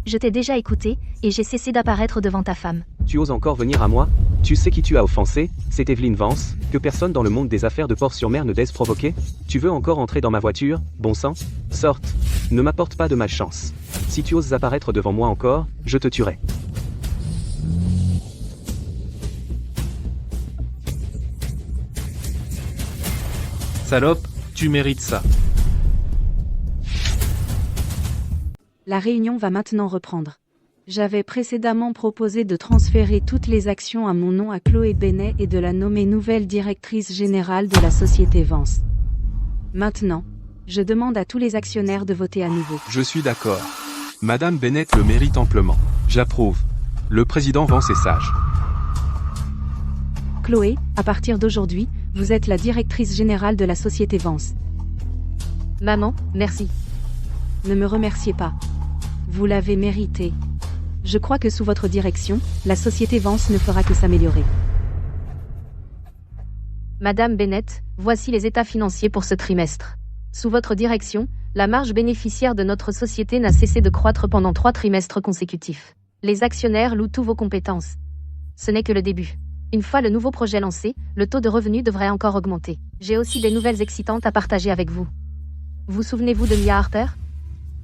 Speaker 2: Je t'ai déjà écouté, et j'ai cessé d'apparaître devant ta femme.
Speaker 9: Tu oses encore venir à moi? Tu sais qui tu as offensé? C'est Evelyn Vance, que personne dans le monde des affaires de Port-sur-Mer ne daise provoquer? Tu veux encore entrer dans ma voiture? Bon sang? Sorte. Ne m'apporte pas de malchance. Si tu oses apparaître devant moi encore, je te tuerai.
Speaker 1: Salope, tu mérites ça.
Speaker 4: La réunion va maintenant reprendre. J'avais précédemment proposé de transférer toutes les actions à mon nom à Chloé Bennet et de la nommer nouvelle directrice générale de la société Vance. Maintenant, je demande à tous les actionnaires de voter à nouveau.
Speaker 8: Je suis d'accord. Madame Bennett le mérite amplement. J'approuve. Le président Vance est sage.
Speaker 4: Chloé, à partir d'aujourd'hui, vous êtes la directrice générale de la société Vance.
Speaker 5: Maman, merci.
Speaker 4: Ne me remerciez pas. Vous l'avez mérité. Je crois que sous votre direction, la société Vance ne fera que s'améliorer.
Speaker 5: Madame Bennett, voici les états financiers pour ce trimestre. Sous votre direction, la marge bénéficiaire de notre société n'a cessé de croître pendant 3 trimestres consécutifs. Les actionnaires louent tous vos compétences. Ce n'est que le début. Une fois le nouveau projet lancé, le taux de revenu devrait encore augmenter. J'ai aussi des nouvelles excitantes à partager avec vous. Vous souvenez-vous de Mia Harper?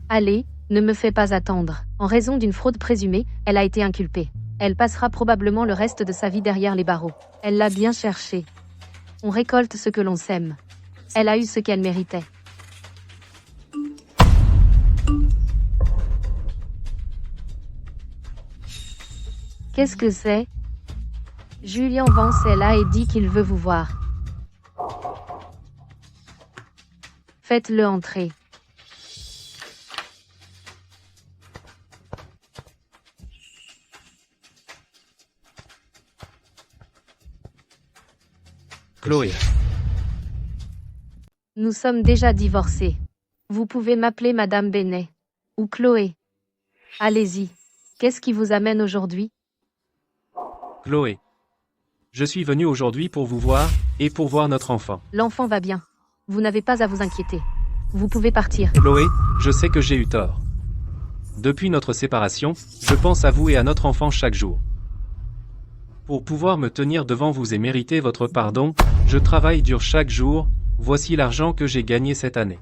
Speaker 5: Allez, ne me fais pas attendre. En raison d'une fraude présumée, elle a été inculpée. Elle passera probablement le reste de sa vie derrière les barreaux. Elle l'a bien cherché. On récolte ce que l'on sème. Elle a eu ce qu'elle méritait. Qu'est-ce que c'est? Julien Vance est là et dit qu'il veut vous voir. Faites-le entrer.
Speaker 1: Chloé.
Speaker 5: Nous sommes déjà divorcés. Vous pouvez m'appeler Madame Bennet. Ou Chloé. Allez-y. Qu'est-ce qui vous amène aujourd'hui?
Speaker 1: Chloé. Je suis venu aujourd'hui pour vous voir, et pour voir notre enfant.
Speaker 5: L'enfant va bien. Vous n'avez pas à vous inquiéter. Vous pouvez partir.
Speaker 1: Chloé, je sais que j'ai eu tort. Depuis notre séparation, je pense à vous et à notre enfant chaque jour. Pour pouvoir me tenir devant vous et mériter votre pardon, je travaille dur chaque jour, voici l'argent que j'ai gagné cette année.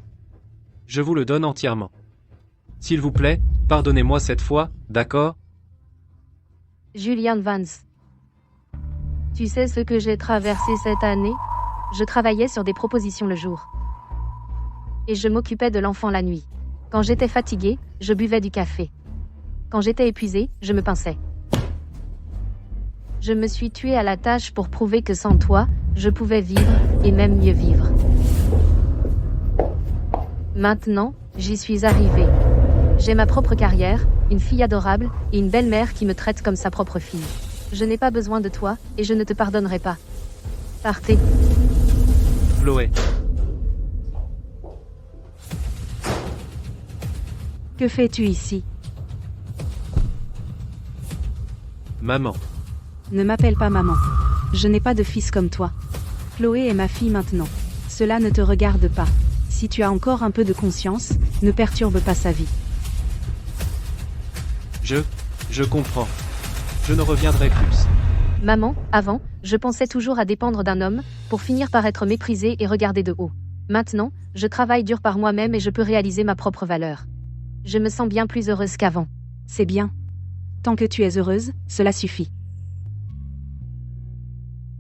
Speaker 1: Je vous le donne entièrement. S'il vous plaît, pardonnez-moi cette fois, d'accord?
Speaker 5: Julian Vance. Tu sais ce que j'ai traversé cette année? Je travaillais sur des propositions le jour. Et je m'occupais de l'enfant la nuit. Quand j'étais fatiguée, je buvais du café. Quand j'étais épuisée, je me pinçais. Je me suis tuée à la tâche pour prouver que sans toi, je pouvais vivre, et même mieux vivre. Maintenant, j'y suis arrivée. J'ai ma propre carrière, une fille adorable, et une belle-mère qui me traite comme sa propre fille. Je n'ai pas besoin de toi, et je ne te pardonnerai pas. Partez.
Speaker 1: Chloé.
Speaker 4: Que fais-tu ici?
Speaker 1: Maman.
Speaker 4: Ne m'appelle pas maman. Je n'ai pas de fils comme toi. Chloé est ma fille maintenant. Cela ne te regarde pas. Si tu as encore un peu de conscience, ne perturbe pas sa vie.
Speaker 1: Je comprends. Je ne reviendrai plus.
Speaker 5: Maman, avant, je pensais toujours à dépendre d'un homme, pour finir par être méprisée et regardée de haut. Maintenant, je travaille dur par moi-même et je peux réaliser ma propre valeur. Je me sens bien plus heureuse qu'avant.
Speaker 4: C'est bien. Tant que tu es heureuse, cela suffit.